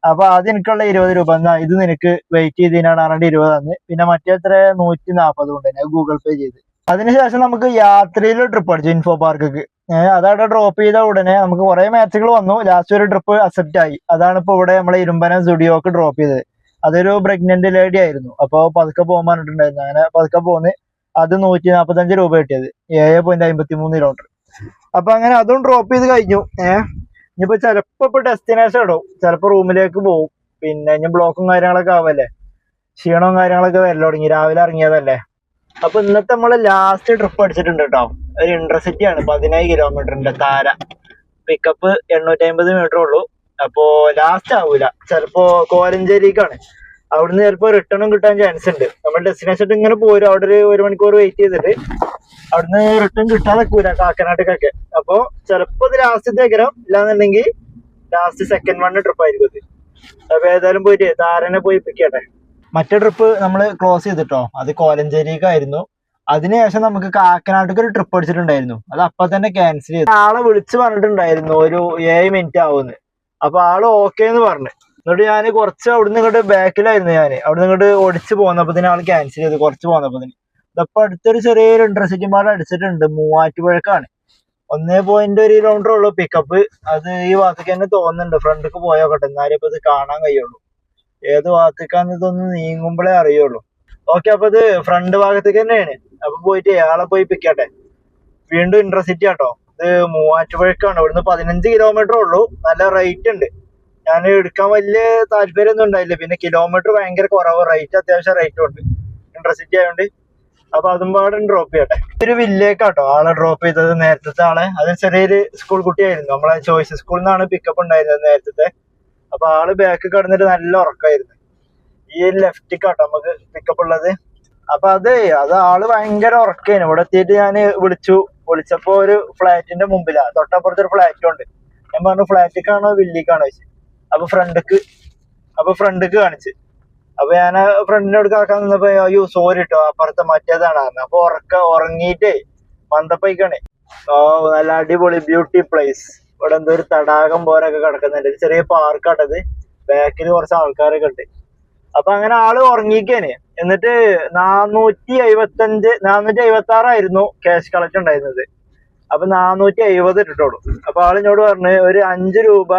അപ്പൊ ആദ്യം എനിക്കുള്ള 20 രൂപ എന്നാ ഇത് നിനക്ക് വെയിറ്റ് ചെയ്തതിനാണ് പറഞ്ഞിട്ട് 20 തന്ന്. പിന്നെ മറ്റേ എത്ര 140 കൊണ്ട് തന്നെ ഗൂഗിൾ പേ ചെയ്ത്. അതിനുശേഷം നമുക്ക് യാത്രയിൽ ട്രിപ്പ് അടിച്ചു ഇൻഫോ പാർക്കിക്ക്. അതവിടെ ഡ്രോപ്പ് ചെയ്ത ഉടനെ നമുക്ക് കുറെ മാച്ചുകൾ വന്നു. ലാസ്റ്റ് ഒരു ട്രിപ്പ് അക്സെപ്റ്റ് ആയി. അതാണ് ഇപ്പൊ ഇവിടെ നമ്മളെ ഇരുമ്പനം സ്റ്റുഡിയോക്ക് ഡ്രോപ്പ് ചെയ്തത്. അതൊരു പ്രഗ്നന്റ് ലേഡി ആയിരുന്നു. അപ്പൊ പതുക്കെ പോകാൻ പറഞ്ഞിട്ടുണ്ടായിരുന്നു. അങ്ങനെ പതുക്കെ പോന്ന് അത് 145 രൂപ കിട്ടിയത്, 7.53 കിലോമീറ്റർ. അപ്പൊ അങ്ങനെ അതും ഡ്രോപ്പ് ചെയ്ത് കഴിഞ്ഞു. ഇനിയിപ്പോ ചിലപ്പോ ഡെസ്റ്റിനേഷൻ ഇടും, ചിലപ്പോ റൂമിലേക്ക് പോകും. പിന്നെ ഇനി ബ്ലോക്കും കാര്യങ്ങളൊക്കെ ആവല്ലേ, ക്ഷീണവും കാര്യങ്ങളൊക്കെ വരല് തുടങ്ങി, രാവിലെ ഇറങ്ങിയതല്ലേ. അപ്പൊ ഇന്നത്തെ നമ്മള് ലാസ്റ്റ് ട്രിപ്പ് അടിച്ചിട്ടുണ്ട് കേട്ടോ. ഒരു ഇന്റർസിറ്റി ആണ്, 17 കിലോമീറ്ററിന്റെ താര. പിക്കപ്പ് 850 മീറ്റർ ഉള്ളൂ. അപ്പോ ലാസ്റ്റ് ആവൂല, ചിലപ്പോ കോലഞ്ചേരിക്കാണ്. അവിടുന്ന് ചിലപ്പോ റിട്ടേണും കിട്ടാൻ ചാൻസ് ഉണ്ട്. നമ്മൾ ഡെസ്റ്റിനേഷൻ ഇങ്ങനെ പോരും, അവിടെ ഒരു 1 മണിക്കൂർ വെയിറ്റ് ചെയ്തിട്ട് അവിടുന്ന് റിട്ടേൺ കിട്ടാതെ കൂല കാക്കനാട്ടിക്കൊക്കെ. അപ്പൊ ചിലപ്പോ ഇത് ലാസ്റ്റത്തെ എകരം, ഇല്ലാന്നുണ്ടെങ്കിൽ ലാസ്റ്റ് സെക്കൻഡ് വൺ ട്രിപ്പ് ആയിരിക്കും ഇത്. അപ്പൊ ഏതായാലും പോയിട്ട് താരനെ പോയി പിക്കട്ടെ. മറ്റേ ട്രിപ്പ് നമ്മൾ ക്ലോസ് ചെയ്തിട്ടോ, അത് കോലഞ്ചേരിക്കായിരുന്നു. അതിനുശേഷം നമുക്ക് കാക്കനാട്ടിക്ക് ഒരു ട്രിപ്പ് അടിച്ചിട്ടുണ്ടായിരുന്നു, അത് അപ്പൊ തന്നെ ക്യാൻസൽ ചെയ്തു. ആളെ വിളിച്ച് പറഞ്ഞിട്ടുണ്ടായിരുന്നു ഒരു 7 മിനിറ്റ് ആവുമെന്ന്. അപ്പൊ ആള് ഓക്കെ എന്ന് പറഞ്ഞു. എന്നിട്ട് ഞാൻ കുറച്ച് അവിടുന്ന് ഇങ്ങോട്ട് ബാക്കിലായിരുന്നു, ഞാൻ അവിടുന്ന് ഇങ്ങോട്ട് ഓടിച്ച് പോന്നപ്പോ ആൾ ക്യാൻസൽ ചെയ്ത്. കുറച്ച് പോന്നപ്പോ ഇതപ്പൊ അടുത്തൊരു ചെറിയൊരു ഇന്റർസിറ്റി പാട് അടിച്ചിട്ടുണ്ട്, മൂവാറ്റുപുഴക്കാണ്. 1.1 കിലോമീറ്റർ ഉള്ളു പിക്കപ്പ്. അത് ഈ ഭാഗത്തേക്ക് തന്നെ തോന്നുന്നുണ്ട്, ഫ്രണ്ടിക്ക് പോയോക്കട്ടെ എന്നാലും ഇപ്പൊ ഇത് കാണാൻ കഴിയുള്ളൂ. ഏത് ഭാഗത്തേക്കാന്ന് ഇതൊന്ന് നീങ്ങുമ്പോഴേ അറിയുള്ളൂ. ഓക്കെ, അപ്പൊ ഇത് ഫ്രണ്ട് ഭാഗത്തേക്ക് തന്നെയാണ്. അപ്പൊ പോയിട്ട് ആളെ പോയി പിക്കട്ടെ. വീണ്ടും ഇന്റർസിറ്റി ആട്ടോ, ഇത് മൂവാറ്റുപുഴക്കാണ്. ഇവിടുന്ന് 15 കിലോമീറ്റർ ഉള്ളൂ. നല്ല റേറ്റ് ഉണ്ട്. ഞാൻ എടുക്കാൻ വലിയ താല്പര്യമൊന്നും ഉണ്ടായില്ല. പിന്നെ കിലോമീറ്റർ ഭയങ്കര കുറവ്, റേറ്റ് അത്യാവശ്യം റേറ്റും ഉണ്ട് ഇന്റർസിറ്റി ആയതുകൊണ്ട്. അപ്പൊ അതും പാടെ ഡ്രോപ്പ് ചെയ്യട്ടെ. ഒരു വില്ലേക്കാട്ടോ ആളെ ഡ്രോപ്പ് ചെയ്തത്, നേരത്തെ ആളെ. അത് ചെറിയൊരു സ്കൂൾ കുട്ടിയായിരുന്നു, നമ്മളെ ചോയ്സ് സ്കൂളിൽ നിന്നാണ് പിക്കപ്പ് ഉണ്ടായിരുന്നത് നേരത്തെ. അപ്പൊ ആള് ബാക്ക് കിടന്നിട്ട് നല്ല ഉറക്കായിരുന്നു. ഈ ലെഫ്റ്റിക്കാട്ടോ നമുക്ക് പിക്കപ്പ് ഉള്ളത്. അപ്പൊ അത് ആള് ഭയങ്കര ഉറക്കായിരുന്നു. ഇവിടെ എത്തിയിട്ട് ഞാൻ വിളിച്ചപ്പോ ഒരു ഫ്ലാറ്റിന്റെ മുമ്പിലാ, തൊട്ടപ്പുറത്ത് ഒരു ഫ്ലാറ്റും ഉണ്ട്. ഞാൻ പറഞ്ഞു ഫ്ലാറ്റിക്കാണോ വില്ലിക്കാണോ ചോദിച്ചു. അപ്പൊ ഫ്രണ്ടിക്ക് കാണിച്ച്. അപ്പൊ ഞാൻ ഫ്രണ്ടിനോട് കാക്കാൻ നിന്നപ്പോ അയ്യോ സോറി കേട്ടോ അപ്പുറത്തെ മറ്റേതാണ് പറഞ്ഞു. അപ്പൊ ഉറങ്ങിയിട്ടേ മന്ദപ്പൈക്കാണേ. നല്ല അടിപൊളി ബ്യൂട്ടി പ്ലേസ്. ഇവിടെ എന്തോ ഒരു തടാകം പോലൊക്കെ കിടക്കുന്നുണ്ട്, ചെറിയ പാർക്കാട്ടത്. ബാക്കിൽ കുറച്ച് ആൾക്കാരൊക്കെ ഉണ്ട്. അപ്പൊ അങ്ങനെ ആള് ഉറങ്ങിക്കാന്. എന്നിട്ട് 456 ആയിരുന്നു ക്യാഷ് കളക്ട് ഉണ്ടായിരുന്നത്. അപ്പൊ 450 ഇട്ടിട്ടുള്ളൂ. അപ്പൊ ആളിനോട് പറഞ്ഞു ഒരു 5 രൂപ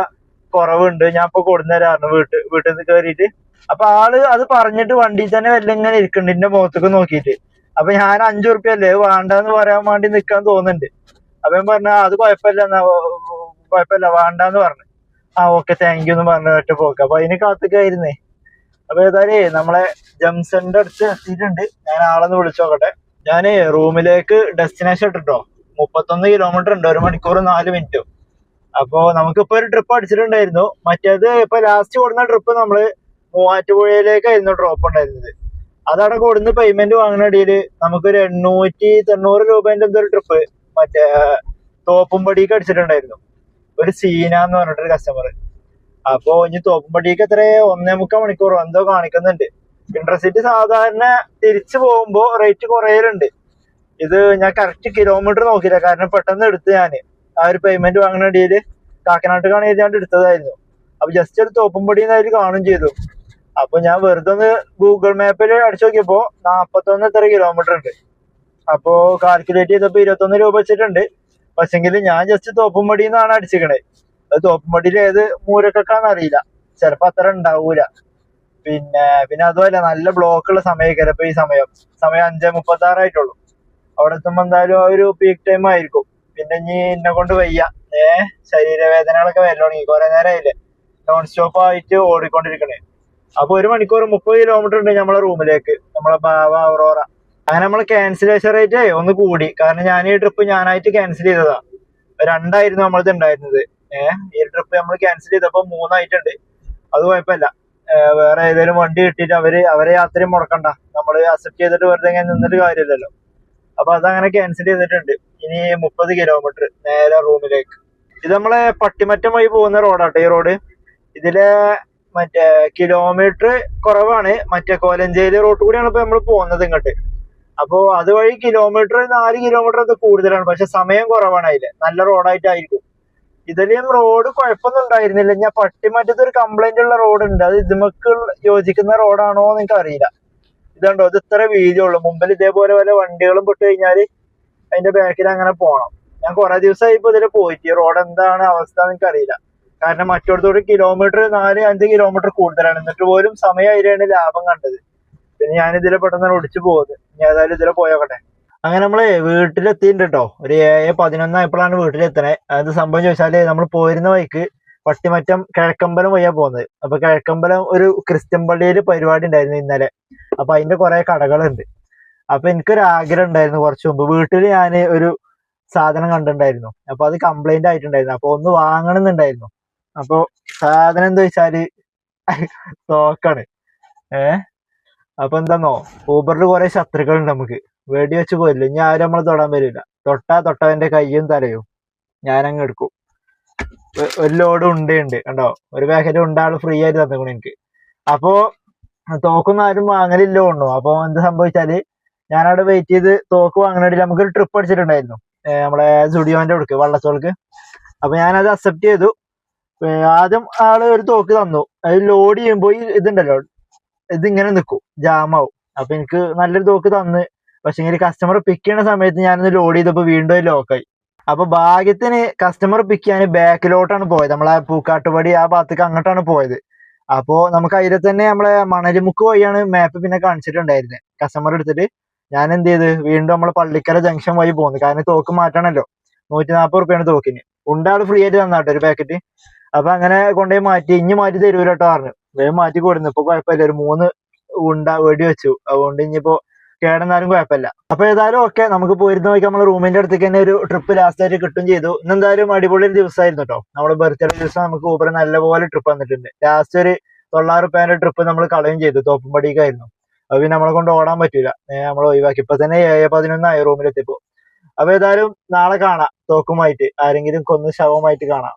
കുറവുണ്ട്, ഞാൻ ഇപ്പൊ കൊടുന്നേരായിരുന്നു വീട്ടിൽ നിന്ന് കയറിയിട്ട്. അപ്പൊ ആള് അത് പറഞ്ഞിട്ട് വണ്ടിയിൽ തന്നെ വല്ല ഇങ്ങനെ ഇരിക്കുന്നുണ്ട് എന്റെ മുഖത്തേക്ക് നോക്കിയിട്ട്. അപ്പൊ ഞാൻ 5 ഉറുപ്പ്യല്ലേ വേണ്ടെന്ന് പറയാൻ വേണ്ടി നിക്കാൻ തോന്നുന്നുണ്ട്. അപ്പൊ ഞാൻ പറഞ്ഞ അത് കുഴപ്പമില്ല വേണ്ടാന്ന് പറഞ്ഞു. ഓക്കെ താങ്ക് യു എന്ന് പറഞ്ഞു ഒറ്റ പോക്ക്. അപ്പൊ അതിന് കാത്തുക്കായിരുന്നേ. അപ്പൊ ഏതായാലും നമ്മളെ ജംഗ്ഷന്റെ അടുത്ത് എത്തിയിട്ടുണ്ട്. ഞാൻ ആളെന്ന് വിളിച്ചു നോക്കട്ടെ. ഞാന് റൂമിലേക്ക് ഡെസ്റ്റിനേഷൻ ഇട്ടിട്ടോ, 31 കിലോമീറ്റർ ഉണ്ട്, 1 മണിക്കൂർ 4 മിനിറ്റും. അപ്പൊ നമുക്കിപ്പോ ഒരു ട്രിപ്പ് അടിച്ചിട്ടുണ്ടായിരുന്നു. മറ്റേത് ഇപ്പൊ ലാസ്റ്റ് കൊടുന്ന ട്രിപ്പ് നമ്മള് മൂവാറ്റുപുഴയിലേക്കായിരുന്നു ഡ്രോപ്പ് ഉണ്ടായിരുന്നത്. അതവിടെ കൊടുന്ന് പേയ്മെന്റ് വാങ്ങുന്ന ഇടയില് നമുക്കൊരു 890 രൂപേന്റെ എന്തൊരു ട്രിപ്പ് മറ്റേ തോപ്പുംപടിക്ക് അടിച്ചിട്ടുണ്ടായിരുന്നു. ഒരു സീന എന്ന് പറഞ്ഞിട്ടൊരു കസ്റ്റമർ. അപ്പൊ ഇനി തോപ്പുംപടിക്ക് എത്ര 1.25 മണിക്കൂറോ എന്തോ കാണിക്കുന്നുണ്ട്. ഇന്റർസിറ്റി സാധാരണ തിരിച്ചു പോകുമ്പോ റേറ്റ് കുറയലുണ്ട്. ഇത് ഞാൻ കറക്റ്റ് കിലോമീറ്റർ നോക്കിയില്ല, കാരണം പെട്ടെന്ന് എടുത്ത് ഞാൻ ആ ഒരു പേയ്മെന്റ് വാങ്ങുന്ന ഇടയില് കാക്കനാട്ടുകാണ് എഴുതിയാണ്ട് എടുത്തതായിരുന്നു. അപ്പൊ ജസ്റ്റ് ഒരു തോപ്പുംപടി അതിൽ കാണും ചെയ്തു. അപ്പൊ ഞാൻ വെറുതെ ഒന്ന് ഗൂഗിൾ മാപ്പിൽ അടിച്ചു നോക്കിയപ്പോ 41 എത്ര കിലോമീറ്റർ ഉണ്ട്. അപ്പോ കാൽക്കുലേറ്റ് ചെയ്തപ്പോ 21 രൂപ വെച്ചിട്ടുണ്ട്. പക്ഷെങ്കിൽ ഞാൻ ജസ്റ്റ് തോപ്പുംപടി എന്നാണ് അടിച്ചിക്കണേ. അത് തോപ്പുംപടിയിൽ ഏത് മൂലക്കൊക്കാന്ന് അറിയില്ല, ചിലപ്പോ അത്ര ഉണ്ടാവൂല. പിന്നെ അതുമല്ല, നല്ല ബ്ലോക്ക് ഉള്ള സമയക്കാരം. ഇപ്പൊ ഈ സമയം 5:36 ആയിട്ടുള്ളൂ. അവിടെ എത്തുമ്പോ എന്തായാലും ആ ഒരു പീക്ക് ടൈം ആയിരിക്കും. പിന്നെ ഇനി എന്നെ കൊണ്ട് വയ്യ, ശരീരവേദനകളൊക്കെ വരൽ തുടങ്ങി. കുറെ നേരമായില്ലേ നോൺ സ്റ്റോപ്പ് ആയിട്ട് ഓടിക്കൊണ്ടിരിക്കണേ. അപ്പൊ 1 മണിക്കൂർ 30 കിലോമീറ്റർ ഉണ്ട് നമ്മളെ റൂമിലേക്ക്, നമ്മളെ ബാവ അവറോറ. അങ്ങനെ നമ്മള് ക്യാൻസലേഷൻ റേറ്റ് ഒന്ന് കൂടി. കാരണം ഞാൻ ഈ ട്രിപ്പ് ഞാനായിട്ട് ക്യാൻസൽ ചെയ്തതാ. 2 ആയിരുന്നു നമ്മളത് ഉണ്ടായിരുന്നത്. ഈ ട്രിപ്പ് നമ്മൾ ക്യാൻസൽ ചെയ്തപ്പോ 3 ആയിട്ടുണ്ട്. അത് കുഴപ്പമില്ല. വേറെ ഏതെങ്കിലും വണ്ടി കിട്ടിയിട്ട് അവരെ യാത്രയും മുടക്കണ്ട. നമ്മൾ അക്സെപ്റ്റ് ചെയ്തിട്ട് വെറുതെ ഇങ്ങനെ നിന്നിട്ട് കാര്യമില്ലല്ലോ. അപ്പൊ അതങ്ങനെ ക്യാൻസൽ ചെയ്തിട്ടുണ്ട്. ഇനി 30 കിലോമീറ്റർ നേരെ റൂമിലേക്ക്. ഇത് നമ്മളെ പട്ടിമറ്റം വഴി പോകുന്ന റോഡാട്ടോ ഈ റോഡ്. ഇതിലെ മറ്റേ കിലോമീറ്റർ കുറവാണ്. മറ്റേ കോലഞ്ചേരി റോഡ് കൂടിയാണ് ഇപ്പൊ നമ്മൾ പോകുന്നത് ഇങ്ങോട്ട്. അപ്പോ അതുവഴി കിലോമീറ്റർ 4 കിലോമീറ്റർ ഒക്കെ കൂടുതലാണ്. പക്ഷെ സമയം കുറവാണ്. അതില് നല്ല റോഡായിട്ടായിരിക്കും. ഇതിലും റോഡ് കുഴപ്പമൊന്നും ഉണ്ടായിരുന്നില്ല. ഞാൻ പട്ടിമറ്റത്ത് ഒരു കംപ്ലൈന്റ് ഉള്ള റോഡ് ഉണ്ട്. അത് ഇതുമക്ക് യോജിക്കുന്ന റോഡാണോ എന്ന് എനിക്ക് അറിയില്ല. ഇതുണ്ടോ, ഇത് ഇത്ര വീതിയുള്ളൂ. മുമ്പിൽ ഇതേപോലെ വല്ല വണ്ടികളും പെട്ട് കഴിഞ്ഞാല് അതിന്റെ ബാക്കിൽ അങ്ങനെ പോകണം. ഞാൻ കുറെ ദിവസമായി ഇപ്പൊ ഇതിൽ പോയിട്ട്. ഈ റോഡ് എന്താണ് അവസ്ഥ എന്ന് എനിക്ക് അറിയില്ല. കാരണം മറ്റോടത്തോട് കിലോമീറ്റർ 4-5 കിലോമീറ്റർ കൂടുതലാണ്. എന്നിട്ട് പോലും സമയം അതിലാണ് ലാഭം കണ്ടത്. പിന്നെ ഞാൻ ഇതിലെ പെട്ടെന്ന് ഒടിച്ചു പോകുന്നത്. ഇനി ഏതായാലും ഇതിലെ പോയോക്കട്ടെ. അങ്ങനെ നമ്മള് വീട്ടിലെത്തിയിട്ടുണ്ട് കേട്ടോ. ഒരു 7:11 ആയപ്പോഴാണ് വീട്ടിലെത്തണേ. അത് സംഭവം ചോദിച്ചാല് നമ്മൾ പോയിരുന്ന വഴിക്ക് പട്ടിമറ്റം കിഴക്കമ്പലം വഴിയാ പോകുന്നത്. അപ്പൊ കിഴക്കമ്പലം ഒരു ക്രിസ്ത്യൻ പള്ളിയിൽ പരിപാടി ഉണ്ടായിരുന്നു ഇന്നലെ. അപ്പൊ അതിന്റെ കുറെ കടകളുണ്ട്. അപ്പൊ എനിക്കൊരു ആഗ്രഹം ഉണ്ടായിരുന്നു കുറച്ചു മുമ്പ്. വീട്ടിൽ ഞാൻ ഒരു സാധനം കണ്ടിട്ടുണ്ടായിരുന്നു. അപ്പൊ അത് കംപ്ലൈന്റ് ആയിട്ടുണ്ടായിരുന്നു. അപ്പൊ ഒന്ന് വാങ്ങണമെന്നുണ്ടായിരുന്നു. അപ്പൊ സാധനം എന്താ വെച്ചാല് തോക്കാണ്. അപ്പൊ എന്താന്നോ, ഊബറിൽ കുറെ ശത്രുക്കളുണ്ട്. നമുക്ക് വെടി വെച്ച് കൊല്ലും. ഇനി ആരും നമ്മളെ തൊടാൻ വരില്ല. തൊട്ടവന്റെ കയ്യും തലയും ഞാനങ്ങ് എടുക്കും. ഒരു ലോഡ് ഉണ്ടുണ്ട് കണ്ടോ, ഒരു പാക്കറ്റ് ഉണ്ടാള് ഫ്രീ ആയിട്ട് തന്നിക്കണം എനിക്ക്. അപ്പോ തോക്കൊന്നും ആരും വാങ്ങലില്ലോ ഉണ്ടോ. അപ്പൊ എന്ത് സംഭവിച്ചാല് ഞാനവിടെ വെയിറ്റ് ചെയ്ത് തോക്ക് വാങ്ങണതിൽ നമുക്കൊരു ട്രിപ്പ് അടിച്ചിട്ടുണ്ടായിരുന്നു നമ്മളെ സുഡിയോന്റെ അടുക്ക് വള്ളത്തോൾക്ക്. അപ്പൊ ഞാനത് അക്സെപ്റ്റ് ചെയ്തു. ആദ്യം ആള് ഒരു തോക്ക് തന്നു. അത് ലോഡ് ചെയ്യുമ്പോ ഇതുണ്ടല്ലോ, ഇതിങ്ങനെ നിൽക്കും, ജാമാവും. അപ്പൊ എനിക്ക് നല്ലൊരു തോക്ക് തന്ന്. പക്ഷെ കസ്റ്റമർ പിക്ക് ചെയ്യുന്ന സമയത്ത് ഞാനൊന്ന് ലോഡ് ചെയ്തപ്പോ വീണ്ടും ലോക്കായി. അപ്പൊ ഭാഗ്യത്തിന് കസ്റ്റമർ പിക്ക് ചെയ്യാൻ ബാക്കിലോട്ടാണ് പോയത്. നമ്മളെ പൂക്കാട്ടുപടി ആ ഭാഗത്തേക്ക് അങ്ങോട്ടാണ് പോയത്. അപ്പോ നമുക്ക് അതിൽ തന്നെ നമ്മളെ മണലിമുക്ക് വഴിയാണ് മാപ്പ് പിന്നെ കാണിച്ചിട്ടുണ്ടായിരുന്നത്. കസ്റ്റമർ എടുത്തിട്ട് ഞാൻ എന്ത് ചെയ്ത് വീണ്ടും നമ്മളെ പള്ളിക്കര ജംഗ്ഷൻ വഴി പോകുന്നു. കാരണം തോക്ക് മാറ്റണല്ലോ. 140 റുപ്യാണ് തോക്കിന്. ഉണ്ടാള് ഫ്രീ ആയിട്ട് തന്നാട്ടോ ഒരു പാക്കറ്റ്. അപ്പൊ അങ്ങനെ കൊണ്ടുപോയി മാറ്റി. ഇനി മാറ്റി തരൂലട്ടോ പറഞ്ഞു. വേഗം മാറ്റി കൊടുന്നു. ഇപ്പൊ കുഴപ്പമില്ല, ഒരു 3 വെടി വെച്ചു. അതുകൊണ്ട് ഇനിയിപ്പോ കേടെന്നാലും കുഴപ്പമില്ല. അപ്പൊ ഏതായാലും ഓക്കെ, നമുക്ക് പോയിരുന്ന വഴിക്ക് നമ്മളെ റൂമിന്റെ അടുത്തേക്ക് തന്നെ ഒരു ട്രിപ്പ് ലാസ്റ്റ് ആയിട്ട് കിട്ടും ചെയ്തു. ഇന്നെന്തായാലും അടിപൊളി ഒരു ദിവസമായിരുന്നു കേട്ടോ. നമ്മളെ ബർത്ത്ഡേ ദിവസം നമുക്ക് ഊബർ നല്ലപോലെ ട്രിപ്പ് വന്നിട്ടുണ്ട്. ലാസ്റ്റ് ഒരു 900 റുപ്യേന്റെ ട്രിപ്പ് നമ്മൾ കളയും ചെയ്തു. തോപ്പുംപടിക്കായിരുന്നു. അത് പിന്നെ നമ്മളെ കൊണ്ട് ഓടാൻ പറ്റൂല, നമ്മൾ ഒഴിവാക്കി. ഇപ്പൊ തന്നെ 7:11 ആയി റൂമിലെത്തിയപ്പോ. അപ്പൊ ഏതായാലും നാളെ കാണാം തോക്കുമായിട്ട്. ആരെങ്കിലും കൊന്ന് ശവമായിട്ട് കാണാം.